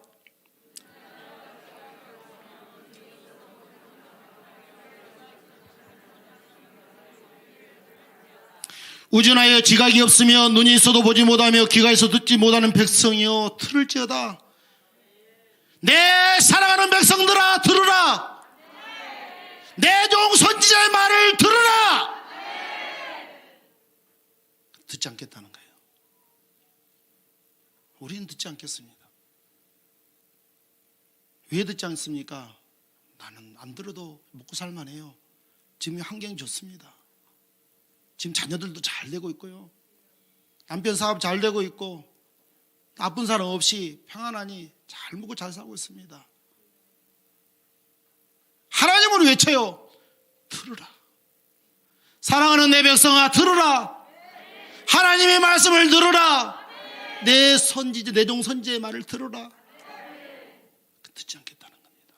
[SPEAKER 1] 우준하여 지각이 없으며 눈이 있어도 보지 못하며 귀가 있어 듣지 못하는 백성이여 들을지어다. 내 사랑하는 백성들아 들으라. 내 종 선지자의 말을 들으라. 듣지 않겠다는 거예요. 우리는 듣지 않겠습니다. 왜 듣지 않습니까? 나는 안 들어도 먹고 살만해요. 지금 환경이 좋습니다. 지금 자녀들도 잘 되고 있고요, 남편 사업 잘 되고 있고, 나쁜 사람 없이 평안하니 잘 먹고 잘 살고 있습니다. 하나님을 외쳐요. 들으라. 사랑하는 내 백성아, 들으라. 하나님의 말씀을 들으라. 내 선지자, 내 종 선지의 말을 들으라. 듣지 않겠다는 겁니다.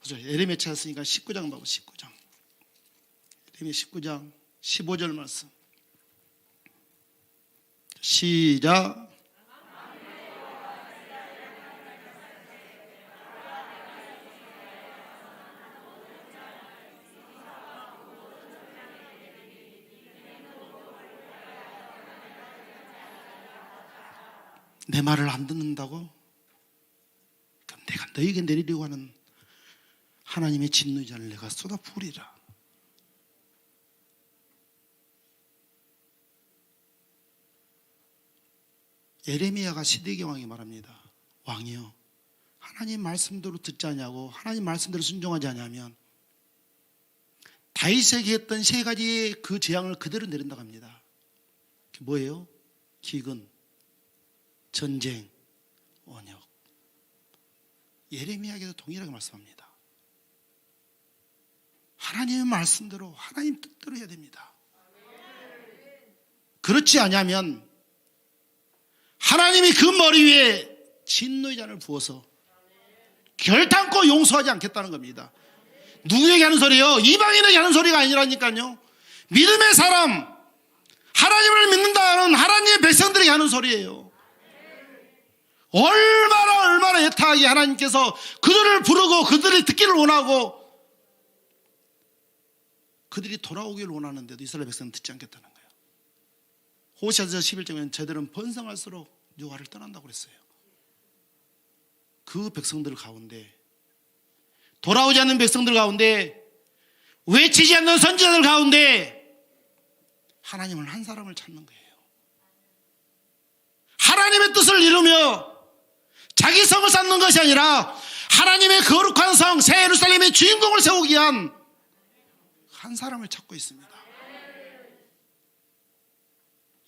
[SPEAKER 1] 그죠? 예레미야 찾았으니까 19장 봐보 19장. 예레미야 19장 15절 말씀. 시작. 내 말을 안 듣는다고? 그럼 내가 너에게 내리려고 하는 하나님의 진노자를 내가 쏟아 부으리라. 예레미야가 시대의 왕이 말합니다. 왕이여, 하나님 말씀대로 듣지 않냐고, 하나님 말씀대로 순종하지 않냐면 다윗에게 했던 세 가지의 그 재앙을 그대로 내린다고 합니다. 그게 뭐예요? 기근, 전쟁, 원역. 예레미야에게도 동일하게 말씀합니다. 하나님의 말씀대로, 하나님 뜻대로 해야 됩니다. 그렇지 않으면 하나님이 그 머리 위에 진노의 잔을 부어서 결탄코 용서하지 않겠다는 겁니다. 누구에게 하는 소리예요? 이방인에게 하는 소리가 아니라니까요. 믿음의 사람, 하나님을 믿는다는 하나님의 백성들에게 하는 소리예요. 얼마나 애타하게 하나님께서 그들을 부르고 그들이 듣기를 원하고 그들이 돌아오기를 원하는데도 이스라엘 백성은 듣지 않겠다는 거예요. 호시아서 11장에는 저들은 번성할수록 여호와를 떠난다고 그랬어요. 그 백성들 가운데, 돌아오지 않는 백성들 가운데, 외치지 않는 선지자들 가운데 하나님은 한 사람을 찾는 거예요. 하나님의 뜻을 이루며 자기 성을 쌓는 것이 아니라 하나님의 거룩한 성 새 예루살렘의 주인공을 세우기 위한 한 사람을 찾고 있습니다.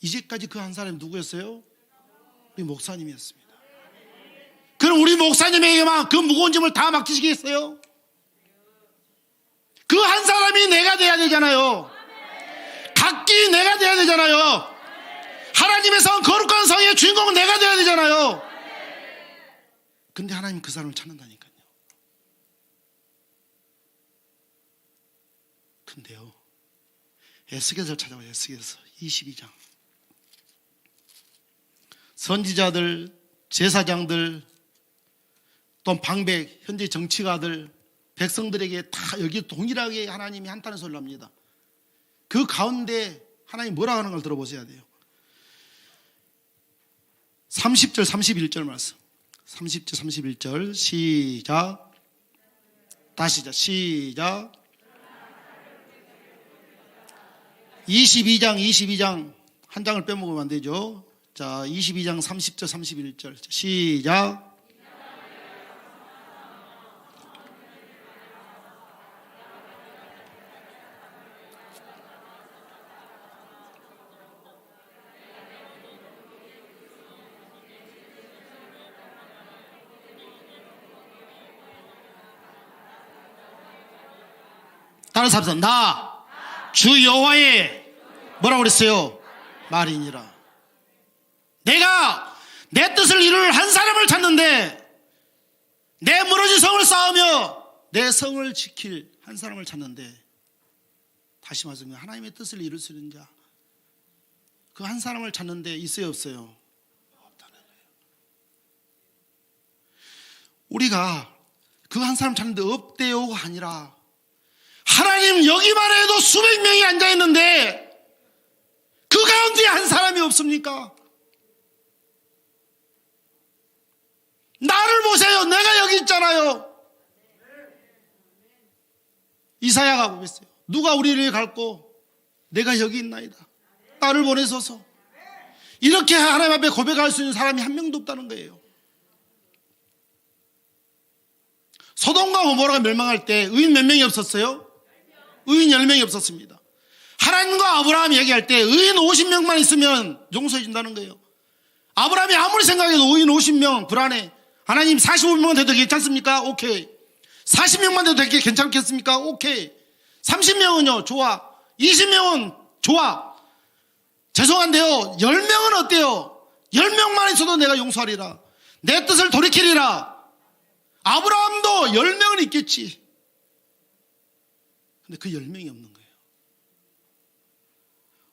[SPEAKER 1] 이제까지 그 한 사람이 누구였어요? 우리 목사님이었습니다. 그럼 우리 목사님에게만 그 무거운 짐을 다 맡기시겠어요? 그 한 사람이 내가 돼야 되잖아요. 각기 내가 돼야 되잖아요. 하나님의 성, 거룩한 성의 주인공은 내가 돼야 되잖아요. 근데 하나님 그 사람을 찾는다니까요. 근데요, 에스겔서를 찾아봐요. 에스겔서 22장. 선지자들, 제사장들, 또 방백, 현재 정치가들, 백성들에게 다 여기 동일하게 하나님이 한다는 소리를 합니다. 그 가운데 하나님이 뭐라 하는 걸 들어보셔야 돼요. 30절, 31절 말씀. 30절, 31절 시작. 다시 시작. 22장 한 장을 빼먹으면 안 되죠. 자, 22장 30절, 31절 시작. 다른 사람, 나 주 여호와의 뭐라고 그랬어요? 말이니라. 내가 내 뜻을 이룰 한 사람을 찾는데, 내 무너진 성을 쌓으며 내 성을 지킬 한 사람을 찾는데, 다시 말하면 하나님의 뜻을 이룰 수 있는 자, 그 한 사람을 찾는데 있어요, 없어요? 없다는 거예요. 우리가 그 한 사람 찾는데 없대요가 아니라, 하나님 여기만 해도 수백 명이 앉아있는데 그 가운데 한 사람이 없습니까? 나를 보세요. 내가 여기 있잖아요. 이사야가 보겠어요. 누가 우리를 갈고 내가 여기 있나이다. 나를 보내소서. 이렇게 하나님 앞에 고백할 수 있는 사람이 한 명도 없다는 거예요. 소돔과 고모라가 멸망할 때 의인 몇 명이 없었어요? 의인 10명이 없었습니다. 하나님과 아브라함이 얘기할 때 의인 50명만 있으면 용서해 준다는 거예요. 아브라함이 아무리 생각해도 5인 50명 불안해. 하나님 45명만 돼도 괜찮습니까? 오케이. 40명만 돼도 괜찮겠습니까? 오케이. 30명은요? 좋아. 20명은 좋아. 죄송한데요. 10명은 어때요? 10명만 있어도 내가 용서하리라. 내 뜻을 돌이키리라. 아브라함도 10명은 있겠지. 근데 그 10명이 없는 거예요.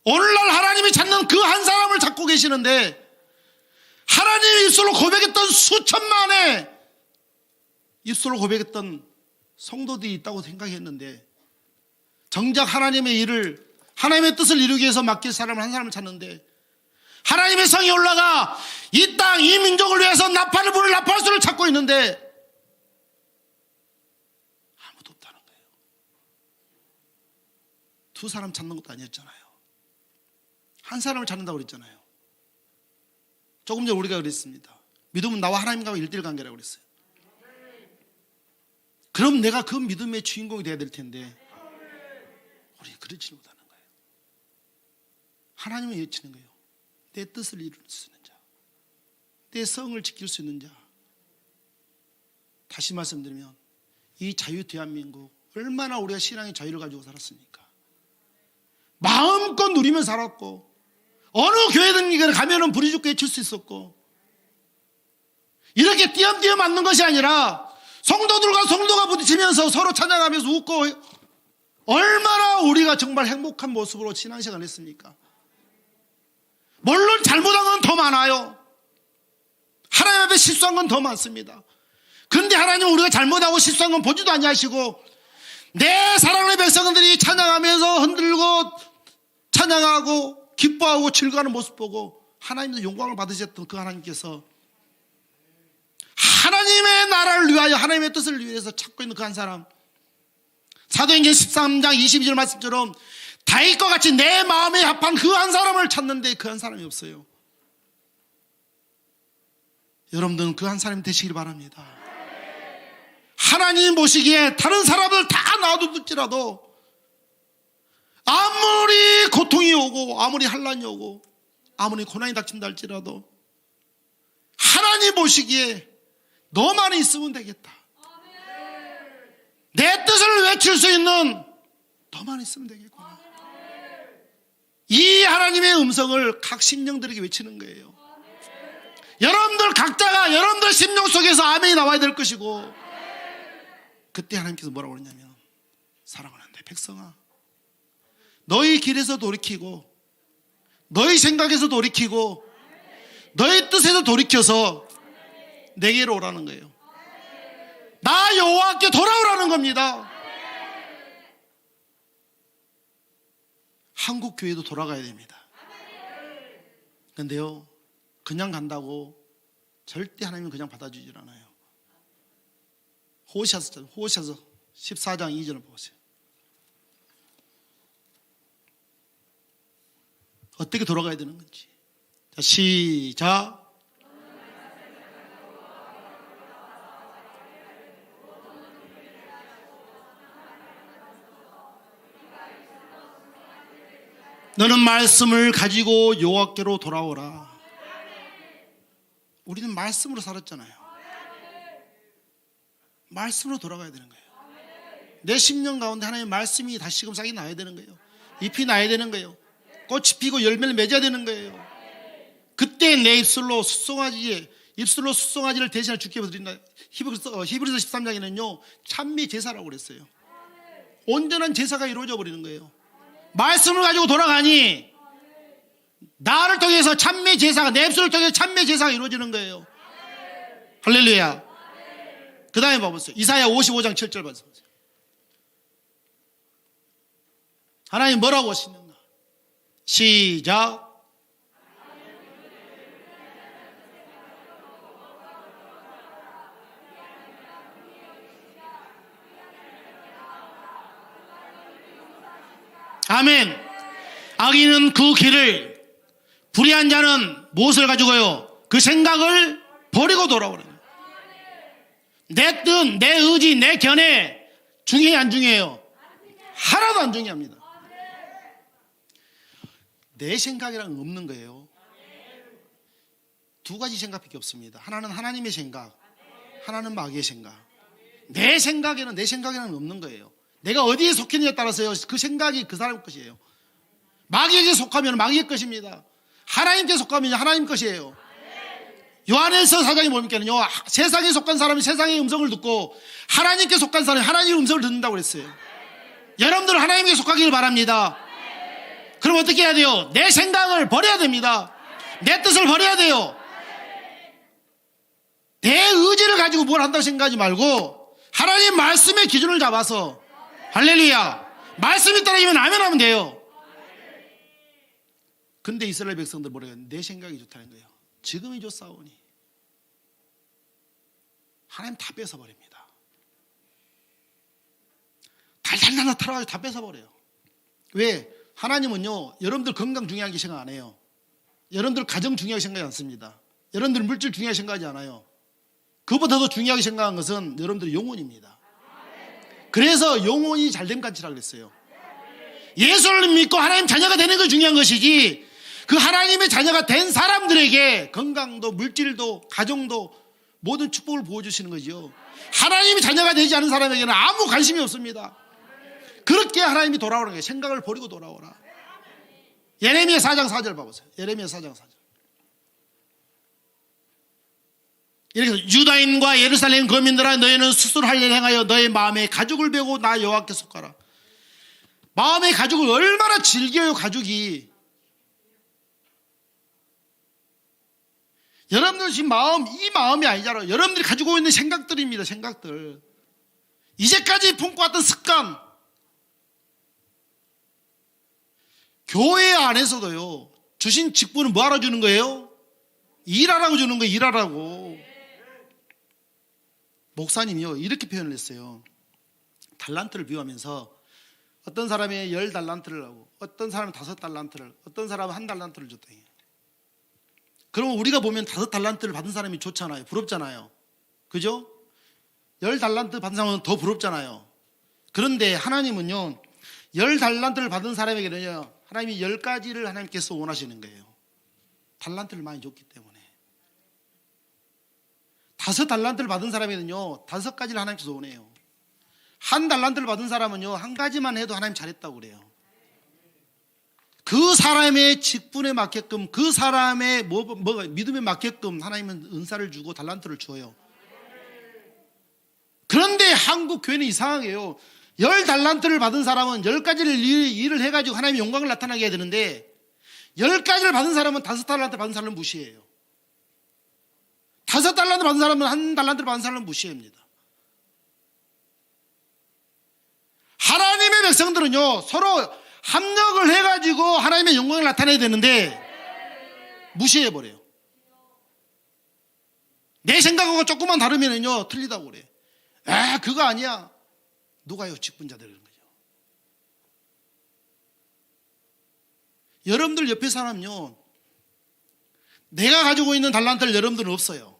[SPEAKER 1] 오늘날 하나님이 찾는 그 한 사람을 찾고 계시는데, 하나님의 입술로 고백했던 수천만의 입술로 고백했던 성도들이 있다고 생각했는데, 정작 하나님의 일을, 하나님의 뜻을 이루기 위해서 맡길 사람을 한 사람을 찾는데, 하나님의 성이 올라가 이 땅, 이 민족을 위해서 나팔을 부를 나팔수를 찾고 있는데 아무도 없다는 거예요. 두 사람 찾는 것도 아니었잖아요. 한 사람을 찾는다고 그랬잖아요. 조금 전에 우리가 그랬습니다. 믿음은 나와 하나님과 1대1 관계라고 그랬어요. 그럼 내가 그 믿음의 주인공이 돼야 될 텐데 우리가 그렇지 못하는 거예요. 하나님을 외치는 거예요. 내 뜻을 이룰 수 있는 자, 내 성을 지킬 수 있는 자. 다시 말씀드리면 이 자유 대한민국 얼마나 우리가 신앙의 자유를 가지고 살았습니까? 마음껏 누리며 살았고, 어느 교회든 가면은 부르짖고 외칠 수 있었고, 이렇게 띄엄띄엄 맞는 것이 아니라 성도들과 성도가 부딪히면서 서로 찬양하면서 웃고, 얼마나 우리가 정말 행복한 모습으로 신앙생활을 했습니까? 물론 잘못한 건 더 많아요. 하나님 앞에 실수한 건 더 많습니다. 그런데 하나님은 우리가 잘못하고 실수한 건 보지도 아니하시고, 내 사랑하는 백성들이 찬양하면서 흔들고 찬양하고 기뻐하고 즐거워하는 모습 보고 하나님도 영광을 받으셨던 그 하나님께서 하나님의 나라를 위하여, 하나님의 뜻을 위해서 찾고 있는 그 한 사람, 사도행전 13장 22절 말씀처럼 다윗과 같이 내 마음에 합한 그 한 사람을 찾는데 그 한 사람이 없어요. 여러분들은 그 한 사람이 되시길 바랍니다. 하나님 보시기에 다른 사람들 다 놔두질라도, 아무리 고통이 오고 아무리 환난이 오고 아무리 고난이 닥친다 할지라도 하나님 보시기에 너만 있으면 되겠다. 내 뜻을 외칠 수 있는 너만 있으면 되겠구나. 이 하나님의 음성을 각 심령들에게 외치는 거예요. 여러분들 각자가 여러분들 심령 속에서 아멘이 나와야 될 것이고, 그때 하나님께서 뭐라고 그러냐면, 사랑하는 내 백성아, 너희 길에서 돌이키고 너희 생각에서 돌이키고 너희 뜻에서 돌이켜서 내게로 오라는 거예요. 나 여호와께 돌아오라는 겁니다. 한국 교회도 돌아가야 됩니다. 그런데요, 그냥 간다고 절대 하나님은 그냥 받아주질 않아요. 호시아서 14장 2절을 보세요. 어떻게 돌아가야 되는 건지. 자, 시작. 너는 말씀을 가지고 여호와께로 돌아오라. 우리는 말씀으로 살았잖아요. 말씀으로 돌아가야 되는 거예요. 내 심령 가운데 하나님의 말씀이 다시금 싹이 나야 되는 거예요. 잎이 나야 되는 거예요. 꽃이 피고 열매를 맺어야 되는 거예요. 그때 내 입술로 숫송아지를 대신할 주께 드린다. 히브리서 13장에는요 찬미 제사라고 그랬어요. 온전한 제사가 이루어져 버리는 거예요. 말씀을 가지고 돌아가니 나를 통해서 찬미 제사가, 내 입술을 통해서 찬미 제사가 이루어지는 거예요. 할렐루야. 그 다음에 봐보세요. 이사야 55장 7절 보세요. 하나님 뭐라고 하시는가? 시작. 아멘. 악인은 그 길을, 불의한 자는 무엇을 가지고요? 그 생각을 버리고 돌아오는 거예요. 내 뜻, 내 의지, 내 견해 중요해 안 중요해요? 하나도 안 중요합니다. 내 생각이란 없는 거예요. 두 가지 생각밖에 없습니다. 하나는 하나님의 생각, 하나는 마귀의 생각. 내 생각에는 없는 거예요. 내가 어디에 속했느냐에 따라서요, 그 생각이 그 사람 것이에요. 마귀에게 속하면 마귀의 것입니다. 하나님께 속하면 하나님 것이에요. 요한일서 4장이 뭡니까요? 세상에 속한 사람이 세상의 음성을 듣고 하나님께 속한 사람이 하나님의 음성을 듣는다고 그랬어요. 여러분들 하나님께 속하기를 바랍니다. 그럼 어떻게 해야 돼요? 내 생각을 버려야 됩니다. 내 뜻을 버려야 돼요. 내 의지를 가지고 뭘 한다고 생각하지 말고 하나님 말씀의 기준을 잡아서, 할렐루야, 말씀이 떨어지면 아멘 하면 돼요. 근데 이스라엘 백성들 뭐래요? 내 생각이 좋다는 거예요. 지금이 좋사오니 하나님 다 뺏어버립니다. 달달달달 털어가지고 다 뺏어버려요. 왜? 하나님은요, 여러분들 건강 중요하게 생각 안 해요. 여러분들 가정 중요하게 생각하지 않습니다. 여러분들 물질 중요하게 생각하지 않아요. 그보다 더 중요하게 생각한 것은 여러분들의 영혼입니다. 그래서 영혼이 잘됨 간치라 그랬어요. 예수를 믿고 하나님 자녀가 되는 게 중요한 것이지, 그 하나님의 자녀가 된 사람들에게 건강도 물질도 가정도 모든 축복을 보여주시는 거죠. 하나님의 자녀가 되지 않은 사람에게는 아무 관심이 없습니다. 그렇게 하나님이 돌아오는 거예요. 생각을 버리고 돌아오라. 예레미야 4장 4절 봐보세요. 예레미야 4장 4절. 이렇게 해서 유다인과 예루살렘 거민들아, 너희는 스스로 할 일을 행하여 너희 마음에 가죽을 베고 나 여호와께 속하라. 마음의 가죽을 얼마나 즐겨요, 가죽이. 여러분들 지금 이 마음이 아니잖아요. 여러분들이 가지고 있는 생각들입니다. 생각들. 이제까지 품고 왔던 습관. 교회 안에서도요, 주신 직분은 뭐하러 주는 거예요? 일하라고 주는 거예요. 일하라고. 목사님이요, 이렇게 표현을 했어요. 달란트를 비유하면서 어떤 사람이 10달란트를 하고 어떤 사람은 5달란트를, 어떤 사람은 1달란트를 줬다. 그러면 우리가 보면 5달란트를 받은 사람이 좋잖아요. 부럽잖아요. 그죠? 10달란트 받은 사람은 더 부럽잖아요. 그런데 하나님은요, 10달란트를 받은 사람에게는요, 하나님이 10가지를 하나님께서 원하시는 거예요. 달란트를 많이 줬기 때문에. 5달란트를 받은 사람에게는요, 5가지를 하나님께서 원해요. 1달란트를 받은 사람은요, 1가지만 해도 하나님 잘했다고 그래요. 그 사람의 직분에 맞게끔, 그 사람의 믿음에 맞게끔 하나님은 은사를 주고 달란트를 주어요. 그런데 한국 교회는 이상하게요, 10달란트를 받은 사람은 10가지를 일을 해가지고 하나님의 영광을 나타나게 해야 되는데, 10가지를 받은 사람은 5달란트 받은 사람은 무시해요. 5달란트 받은 사람은 1달란트를 받은 사람은 무시합니다. 하나님의 백성들은요, 서로 합력을 해가지고 하나님의 영광을 나타내야 되는데 무시해버려요. 내 생각하고 조금만 다르면요, 틀리다고 그래. 그거 아니야. 누가요? 직분자들 그런 거죠. 여러분들 옆에 사람요, 내가 가지고 있는 달란트를 여러분들은 없어요.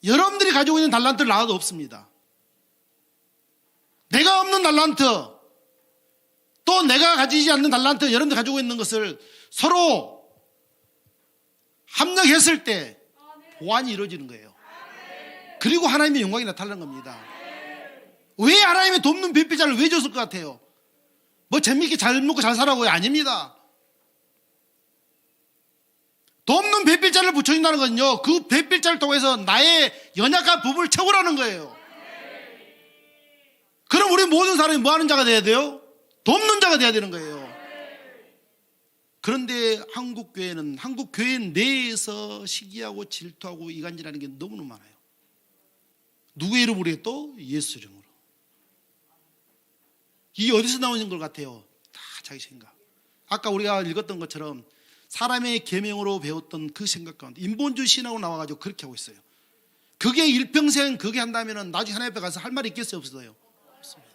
[SPEAKER 1] 여러분들이 가지고 있는 달란트를 나도 없습니다. 내가 없는 달란트, 또 내가 가지지 않는 달란트, 여러분들 가지고 있는 것을 서로 합력했을 때 보완이 이루어지는 거예요. 그리고 하나님의 영광이 나타나는 겁니다. 왜 하나님의 돕는 배필자를 왜 줬을 것 같아요? 뭐 재밌게 잘 먹고 잘 살라고요? 아닙니다. 돕는 배필자를 붙여준다는 건요, 그 배필자를 통해서 나의 연약한 부분을 채우라는 거예요. 그럼 우리 모든 사람이 뭐 하는 자가 돼야 돼요? 돕는 자가 돼야 되는 거예요. 그런데 한국 교회 내에서 시기하고 질투하고 이간질하는 게 너무너무 많아요. 누구의 이름으로 해? 또 예수 이름으로. 이게 어디서 나오는 것 같아요? 다 자기 생각. 아까 우리가 읽었던 것처럼 사람의 계명으로 배웠던 그 생각 가운데 인본주의 신학으로 나와가지고 그렇게 하고 있어요. 그게 일평생 그게 한다면 나중에 하나님 앞에 가서 할 말이 있겠어요? 없어요? 없습니다.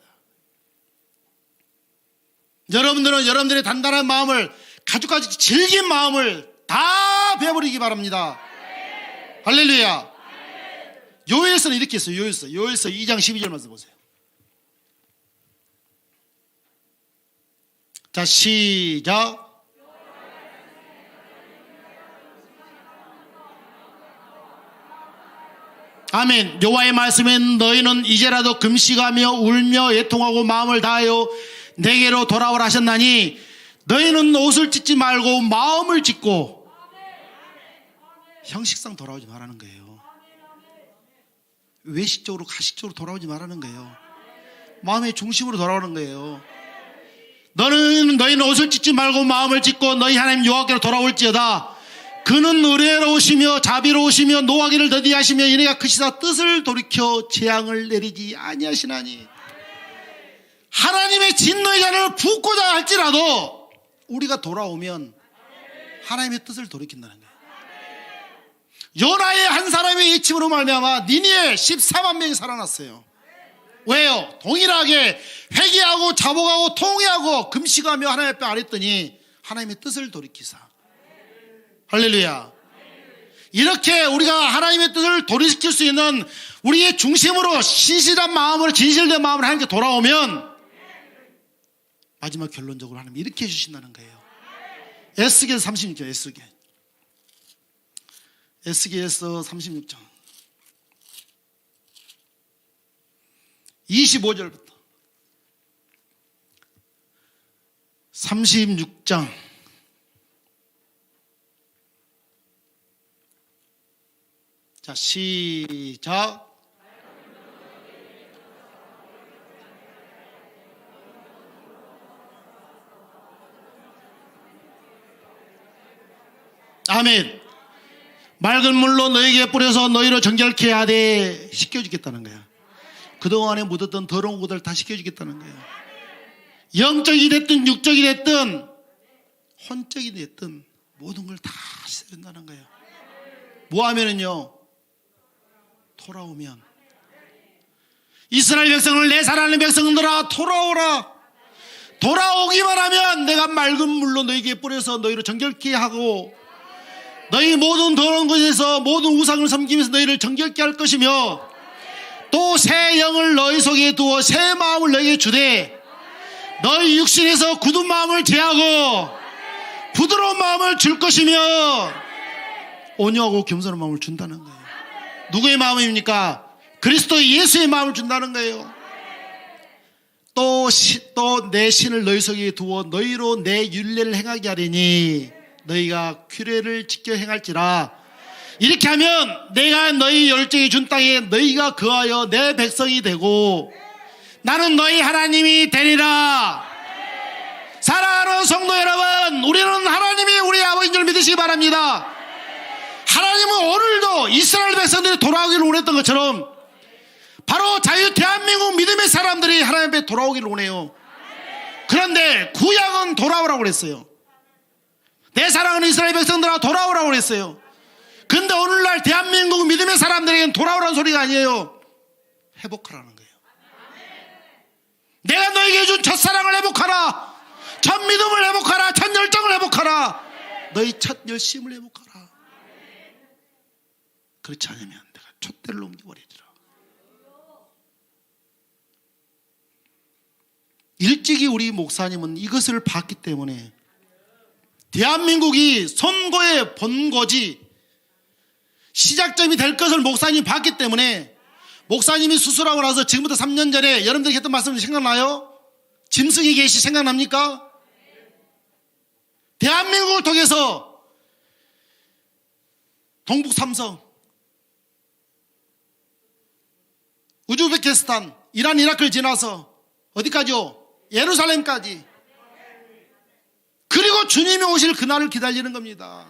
[SPEAKER 1] 여러분들은 여러분들의 단단한 마음을, 가죽같이 질긴 마음을 다 베어버리기 바랍니다. 할렐루야. 요엘서는 이렇게 했어요. 요엘서 2장 12절 말씀 보세요. 자, 시작. 아멘. 여호와의 말씀엔 너희는 이제라도 금식하며 울며 애통하고 마음을 다하여 내게로 돌아오라 하셨나니 너희는 옷을 찢지 말고 마음을 찢고 형식상 돌아오지 말라는 거예요. 외식적으로 가식적으로 돌아오지 말라는 거예요. 마음의 중심으로 돌아오는 거예요. 너희는 옷을 찢지 말고 마음을 찢고 너희 하나님 여호와께로 돌아올지어다. 그는 의로우시며 자비로우시며 노하기를 더디하시며 이내가 크시사 뜻을 돌이켜 재앙을 내리지 아니하시나니. 하나님의 진노의 잔을 붓고자 할지라도 우리가 돌아오면 하나님의 뜻을 돌이킨다는 거예요. 요나의 한 사람의 외침으로 말미암아 니니에 14만 명이 살아났어요. 왜요? 동일하게 회개하고 자복하고 통회하고 금식하며 하나님 앞에 아랬더니 하나님의 뜻을 돌이키사. 할렐루야. 이렇게 우리가 하나님의 뜻을 돌이킬 수 있는 우리의 중심으로 신실한 마음으로 진실된 마음으로 하나님께 돌아오면 마지막 결론적으로 하나님 이렇게 해주신다는 거예요. 에스겔 36장 에스겔에서 36장 25절부터 36장 자 시작. 아멘. 맑은 물로 너에게 뿌려서 너희로 정결케 하되 씻겨주겠다는 거야. 그동안에 묻었던 더러운 것들 다 씻겨주겠다는 거야. 영적이 됐든 육적이 됐든 혼적이 됐든 모든 걸 다 씻어준다는 거예요. 뭐 하면은요? 돌아오면. 이스라엘 백성을 내 사랑하는 백성들아 돌아오라. 돌아오기만 하면 내가 맑은 물로 너희에게 뿌려서 너희를 정결케 하고 너희 모든 더러운 것에서 모든 우상을 섬기면서 너희를 정결케 할 것이며 또 새 영을 너희 속에 두어 새 마음을 너희에게 주되 너희 육신에서 굳은 마음을 제하고 부드러운 마음을 줄 것이며 온유하고 겸손한 마음을 준다는 거예요. 누구의 마음입니까? 그리스도 예수의 마음을 준다는 거예요. 또 내 신을 너희 속에 두어 너희로 내 율례를 행하게 하리니 너희가 규례를 지켜 행할지라. 이렇게 하면 내가 너희 열정이 준 땅에 너희가 거하여 내 백성이 되고 나는 너희 하나님이 되리라. 사랑하는 성도 여러분, 우리는 하나님이 우리 아버지인 줄 믿으시기 바랍니다. 하나님은 오늘도 이스라엘 백성들이 돌아오기를 원했던 것처럼 바로 자유 대한민국 믿음의 사람들이 하나님 앞에 돌아오기를 원해요. 그런데 구약은 돌아오라고 그랬어요. 내 사랑하는 이스라엘 백성들아 돌아오라고 그랬어요. 근데 오늘날 대한민국 믿음의 사람들에게는 돌아오라는 소리가 아니에요. 회복하라는 거예요. 내가 너에게 준 첫사랑을 회복하라. 첫 믿음을 회복하라. 첫 열정을 회복하라. 너희 첫 열심을 회복하라. 그렇지 않으면 내가 촛대를 옮겨버리리라. 일찍이 우리 목사님은 이것을 봤기 때문에 대한민국이 선거의 본거지 시작점이 될 것을 목사님이 봤기 때문에 목사님이 수술하고 나서 지금부터 3년 전에 여러분들이 했던 말씀 생각나요? 짐승이 계시 생각납니까? 대한민국을 통해서 동북 삼성, 우즈베키스탄, 이란, 이라크를 지나서 어디까지요? 예루살렘까지. 그리고 주님이 오실 그날을 기다리는 겁니다.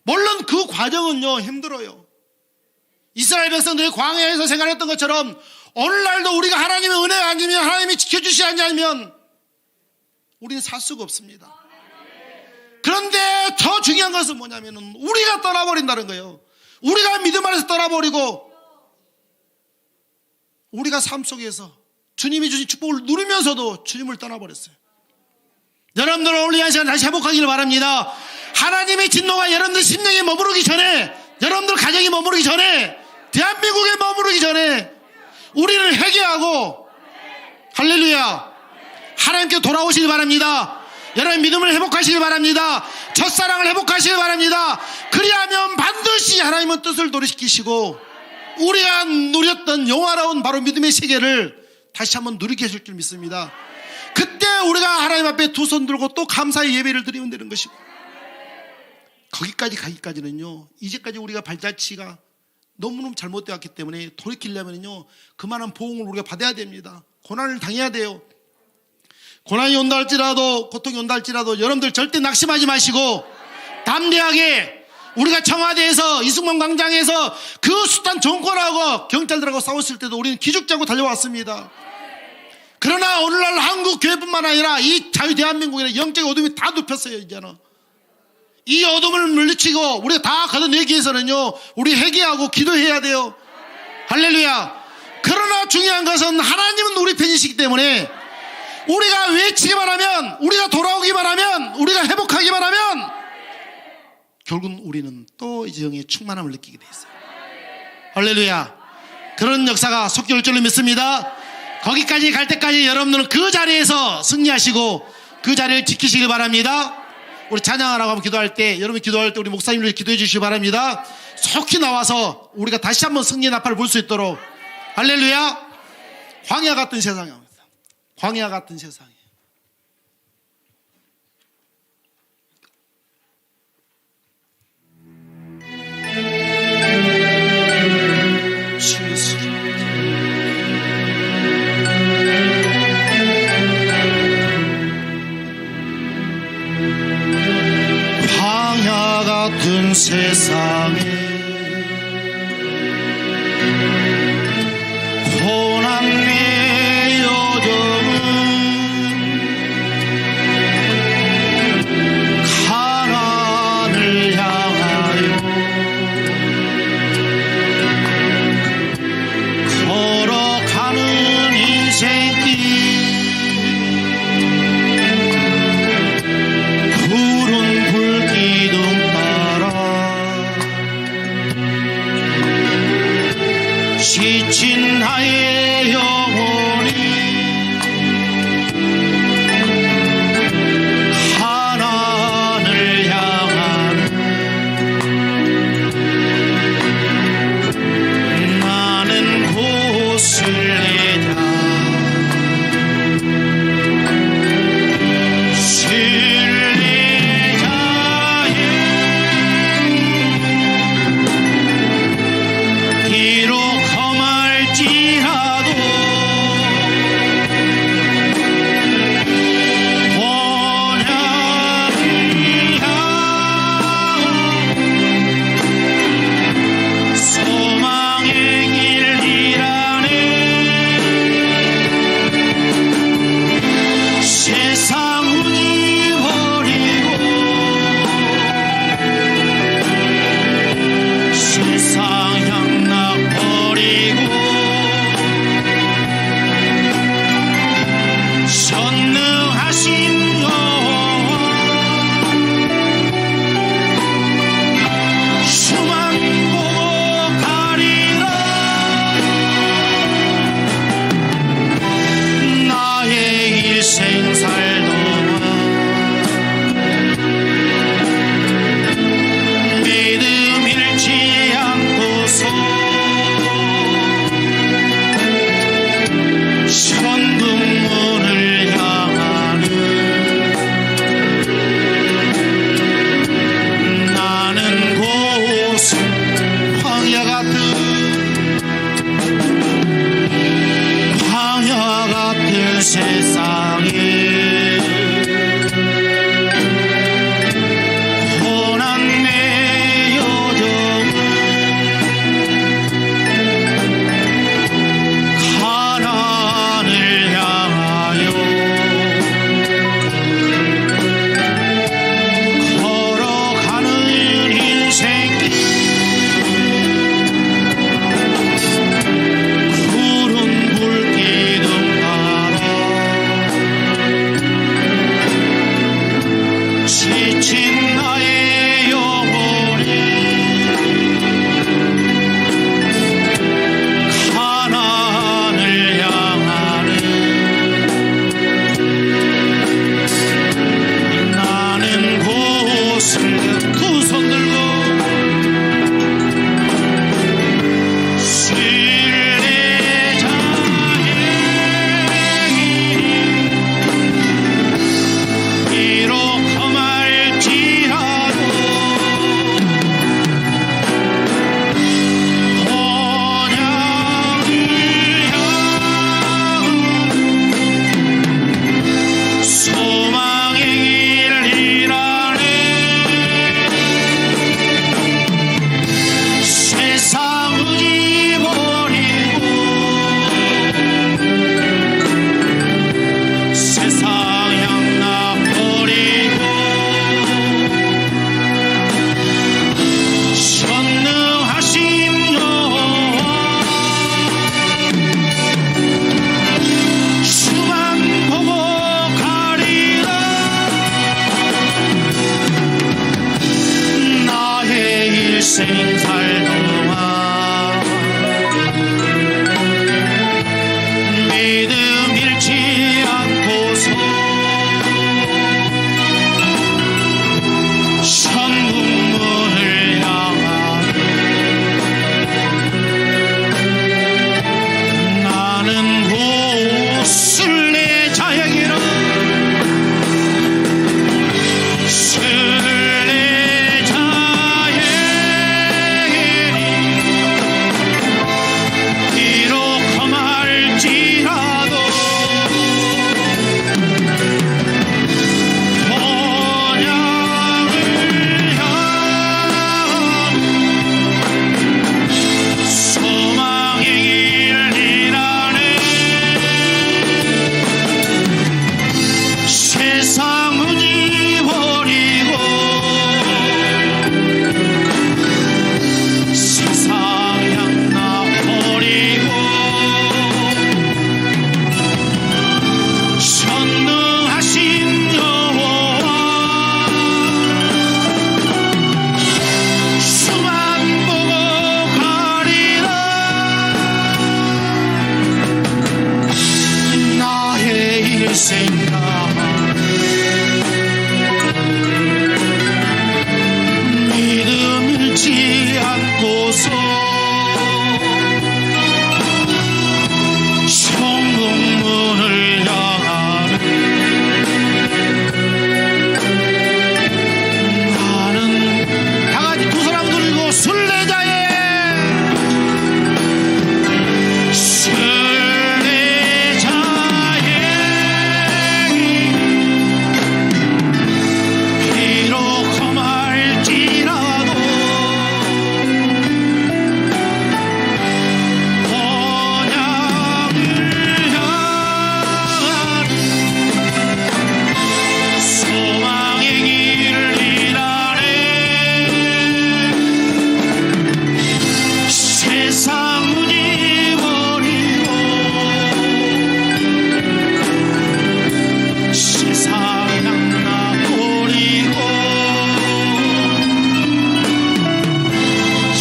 [SPEAKER 1] 물론 그 과정은요 힘들어요. 이스라엘 백성들이 광야에서 생활했던 것처럼 오늘날도 우리가 하나님의 은혜가 아니면 하나님이 지켜주시지 않으면 우리는 살 수가 없습니다. 그런데 더 중요한 것은 뭐냐면은 우리가 떠나버린다는 거예요. 우리가 믿음 안에서 떠나버리고 우리가 삶 속에서 주님이 주신 축복을 누리면서도 주님을 떠나버렸어요. 여러분들 오늘 이 한 시간 다시 회복하기를 바랍니다. 하나님의 진노가 여러분들 심령에 머무르기 전에, 여러분들 가정에 머무르기 전에, 대한민국에 머무르기 전에 우리는 회개하고 할렐루야 하나님께 돌아오시기 바랍니다. 여러분 믿음을 회복하시기 바랍니다. 첫사랑을 회복하시기 바랍니다. 그리하면 반드시 하나님은 뜻을 도래시키시고 우리가 누렸던 영화로운 바로 믿음의 세계를 다시 한번 누리게 해줄 줄 믿습니다. 그때 우리가 하나님 앞에 두 손 들고 또 감사의 예배를 드리면 되는 것이고, 거기까지 가기까지는요, 이제까지 우리가 발자취가 너무너무 잘못되었기 때문에 돌이키려면요, 그만한 보응을 우리가 받아야 됩니다. 고난을 당해야 돼요. 고난이 온다 할지라도, 고통이 온다 할지라도 여러분들 절대 낙심하지 마시고 담대하게, 우리가 청와대에서 이승만 광장에서 그 숱한 정권하고 경찰들하고 싸웠을 때도 우리는 기죽자고 달려왔습니다. 그러나 오늘날 한국 교회뿐만 아니라 이 자유 대한민국에는 영적인 어둠이 다 눕혔어요. 이제는 이 어둠을 물리치고 우리가 다 걷어내기 위해서는요, 우리 회개하고 기도해야 돼요. 할렐루야. 그러나 중요한 것은 하나님은 우리 편이시기 때문에 우리가 외치기만 하면, 우리가 돌아오기만 하면, 우리가 회복하기만 하면 결국은 우리는 또 이제 영의 충만함을 느끼게 돼 있어요. 할렐루야. 그런 역사가 속결 줄로 믿습니다. 거기까지 갈 때까지 여러분들은 그 자리에서 승리하시고 그 자리를 지키시길 바랍니다. 우리 찬양하라고 하면 기도할 때, 여러분이 기도할 때 우리 목사님들 기도해 주시기 바랍니다. 속히 나와서 우리가 다시 한번 승리의 나팔을 볼 수 있도록. 할렐루야. 광야 같은 세상입니다. 광야 같은 세상이에요.
[SPEAKER 2] 광야 같은 세상에 고난의 여정은 가난을 향하여 걸어가는 인생길, 푸른 불기둥 따라 생살 동안 믿음 잃지 않고서 천국문을 향하네. 나는 곧 순례자에게로 비록 험할지라도 본향을 향한 소망의 길이라네. 세상은 잊어버리고 세상 향나 버리고 전능하신 여호와 수만 보고 가리라. 나의 일생가 믿음 잃지 않고서 천국문을 향하네. 나는 다같이 두 사람 들고 순례자의 비록 험할지라도 본향을 향한 소망의 길을 이라네. 세상은 잊어버리고 세상 향나 버리고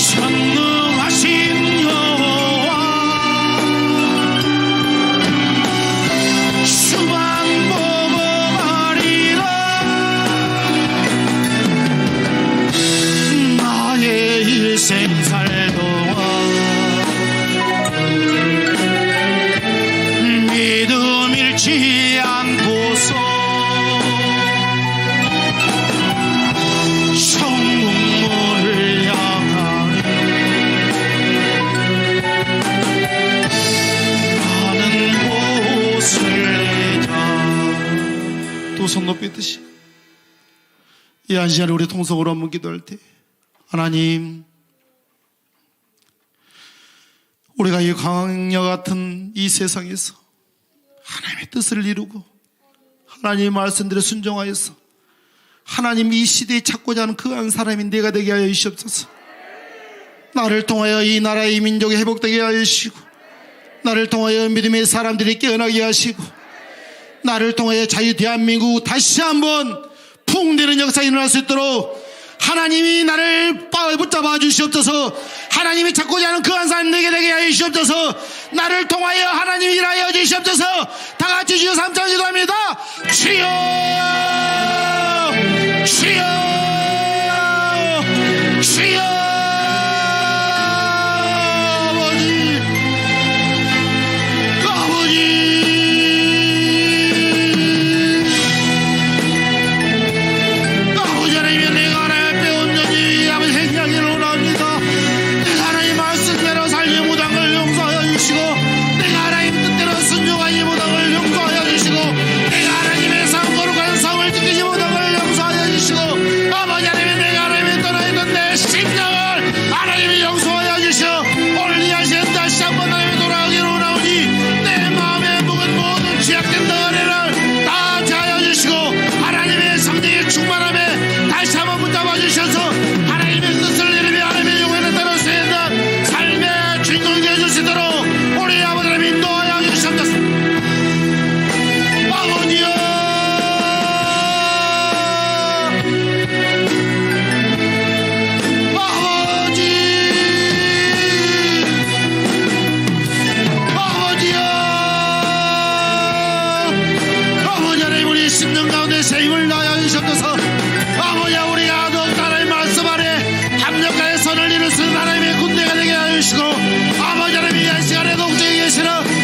[SPEAKER 2] 전능하신 여호와 수만 보고 가리라. 나의 일생 살 동안 믿음 잃지 않고서 천국문을 향하네. 나는 곧 순례자.
[SPEAKER 1] 두 손 높이 드시. 이 한 시간에 우리 통성으로 한번 기도할 때, 하나님, 우리가 이 광야 같은 이 세상에서 하나님의 뜻을 이루고 하나님의 말씀대로 순종하여서 하나님 이 시대에 찾고자 하는 그 한 사람이 내가 되게 하여 주시옵소서. 나를 통하여 이 나라의 이 민족이 회복되게 하여 주시고, 나를 통하여 믿음의 사람들이 깨어나게 하시고, 나를 통하여 자유 대한민국 다시 한번 풍대는 역사가 일어날 수 있도록 하나님이 나를 붙잡아 주시옵소서. 하나님이 찾고자 하는 그 한 사람 내게 되게 하여 주시옵소서. 나를 통하여 하나님이 일하여 주시옵소서. 다같이 주여 삼창 기도합니다. 주여 주여 주여. 아버지 아버지 하나님이 내가 하나님 배운 여지 아버지 생각으로 나옵니다. 내가 하나님 말씀대로 살지 못한 걸 용서하여 주시고, 내가 하나님 뜻대로 순종하지 못한 걸 용서하여 주시고, 내가 하나님의 상 거룩한 성을 지키지 못한 걸 용서하여 주시고, 아버지 하나님이 내가 하나님의 떠나있던 내 심령을 하나님이 용서하여 주시어 오늘 이 시간 다시 한번 하나님이 돌아가기로 나오니 내 마음에 묵은 모든 죄악된 덩어리를 다 제하여 주시고, 하나님의 성령의 충만함에 다시 한번 붙잡아 주셔서 하나님의 뜻을 이루며 하나님의 영광을 따라 쓰는 삶의 주인공이 되어 줄 수 있도록 우리 아버지 하나님 인도하여 주시옵소서. 아버지여, 아버지, 권리를 쓰는 하나님의 군대가 되게 하시고 아버지 하나님이 이 시간에 동쪽에 계시는